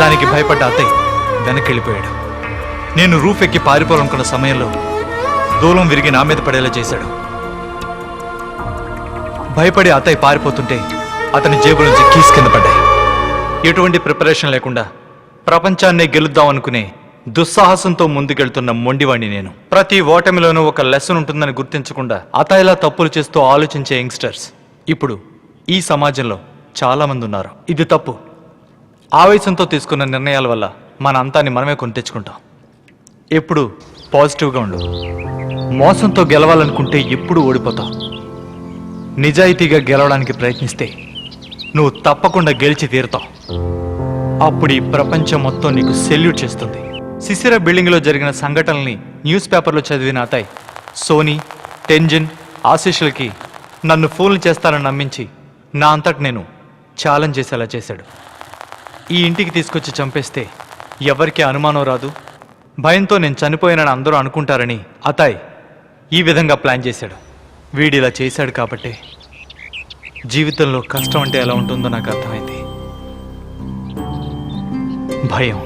Speaker 3: దానికి భయపడ్డ అత్తయ్య వెనక్కి వెళ్ళిపోయాడు. నేను రూఫ్ ఎక్కి పారిపోవాలనుకున్న సమయంలో దూలం విరిగి నా మీద పడేలా చేశాడు. భయపడి అత్తయ్య పారిపోతుంటే అతని జేబు నుంచి కీస్ కింద పడ్డాయి. ఎటువంటి ప్రిపరేషన్ లేకుండా ప్రపంచాన్నే గెలుద్దాం అనుకునే దుస్సాహసంతో ముందుకెళ్తున్న మొండివాణ్ణి నేను. ప్రతి ఓటమిలోనూ ఒక లెసన్ ఉంటుందని గుర్తించకుండా అతయిలా తప్పులు చేస్తూ ఆలోచించే యంగ్స్టర్స్ ఇప్పుడు ఈ సమాజంలో చాలా మంది ఉన్నారు. ఇది తప్పు. ఆవేశంతో తీసుకున్న నిర్ణయాల వల్ల మన అంతాన్ని మనమే కొని తెచ్చుకుంటాం. ఎప్పుడు పాజిటివ్గా ఉండు. మోసంతో గెలవాలనుకుంటే ఎప్పుడు ఓడిపోతావు. నిజాయితీగా గెలవడానికి ప్రయత్నిస్తే నువ్వు తప్పకుండా గెలిచి తీరుతావు. అప్పుడు ఈ ప్రపంచం మొత్తం నీకు సెల్యూట్ చేస్తుంది. సిసిరా బిల్డింగ్లో జరిగిన సంఘటనల్ని న్యూస్ పేపర్లో చదివిన అతయ్ సోనీ, టెంజిన్, ఆశీస్సులకి నన్ను ఫూల్ని చేస్తానని నమ్మించి నా అంతటి నేను ఛాలెంజ్ చేసేలా చేశాడు. ఈ ఇంటికి తీసుకొచ్చి చంపేస్తే ఎవరికీ అనుమానం రాదు, భయంతో నేను చనిపోయానని అందరూ అనుకుంటారని అతయ్ ఈ విధంగా ప్లాన్ చేశాడు. వీడిలా చేశాడు కాబట్టి జీవితంలో కష్టం అంటే ఎలా ఉంటుందో నాకు అర్థమైంది. భయం,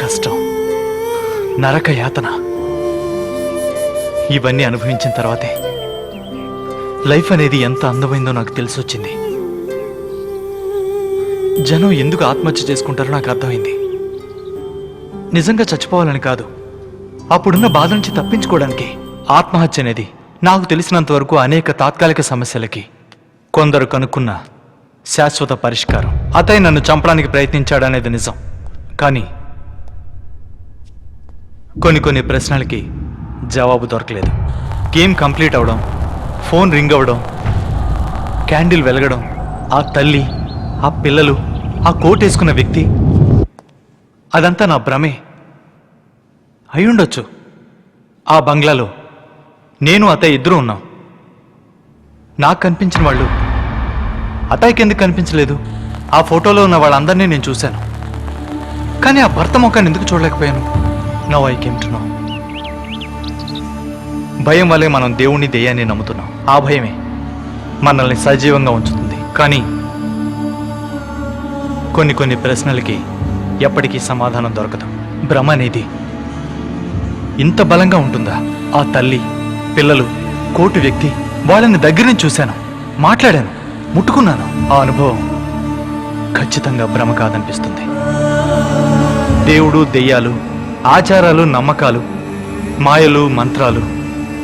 Speaker 3: కష్టం, నరక యాతన ఇవన్నీ అనుభవించిన తర్వాతే లైఫ్ అనేది ఎంత అందమైందో నాకు తెలిసొచ్చింది. జనం ఎందుకు ఆత్మహత్య చేసుకుంటారో నాకు అర్థమైంది. నిజంగా చచ్చిపోవాలని కాదు, అప్పుడున్న బాధ నుంచి తప్పించుకోవడానికి. ఆత్మహత్య అనేది నాకు తెలిసినంత వరకు అనేక తాత్కాలిక సమస్యలకి కొందరు కనుక్కున్న శాశ్వత పరిష్కారం. అతయ్య నన్ను చంపడానికి ప్రయత్నించాడనేది నిజం. కానీ కొన్ని ప్రశ్నలకి జవాబు దొరకలేదు. గేమ్ కంప్లీట్ అవడం, ఫోన్ రింగ్ అవ్వడం, క్యాండిల్ వెలగడం, ఆ తల్లి, ఆ పిల్లలు, ఆ కోట్ వేసుకున్న వ్యక్తి, అదంతా నా భ్రమే అయ్యుండొచ్చు. ఆ బంగ్లాలో నేను అతయ్య ఇద్దరూ ఉన్నాం. నాకు కనిపించిన వాళ్ళు అతయ్యకి ఎందుకు కనిపించలేదు? ఆ ఫోటోలో ఉన్న వాళ్ళందరినీ నేను చూశాను, కానీ ఆ భర్త ముఖాన్ని ఎందుకు చూడలేకపోయాను? Now I came to know. భయం వల్లే మనం దేవుణ్ణి దెయ్యాన్ని నమ్ముతున్నాం. ఆ భయమే మనల్ని సజీవంగా ఉంచుతుంది. కానీ కొన్ని ప్రశ్నలకి ఎప్పటికీ సమాధానం దొరకదు. భ్రమ అనేది ఇంత బలంగా ఉంటుందా? ఆ తల్లి, పిల్లలు, కోటి వ్యక్తి, వాళ్ళని దగ్గర నుంచి చూశాను, మాట్లాడాను, ముట్టుకున్నాను. ఆ అనుభవం ఖచ్చితంగా భ్రమ కాదనిపిస్తుంది. దేవుడు, దెయ్యాలు, ఆచారాలు, నమ్మకాలు, మాయలు, మంత్రాలు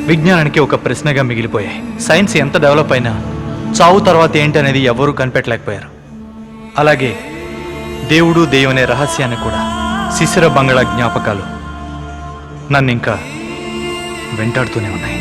Speaker 3: విజ్ఞానానికి ఒక ప్రశ్నగా మిగిలిపోయాయి. సైన్స్ ఎంత డెవలప్ అయినా చావు తర్వాత ఏంటనేది ఎవరూ కనిపెట్టలేకపోయారు. అలాగే దేవుడు, దెయ్యం అనే రహస్యాన్ని కూడా. సిసిరా బంగ్లా జ్ఞాపకాలు నన్ను ఇంకా వెంటాడుతూనే ఉన్నాయి.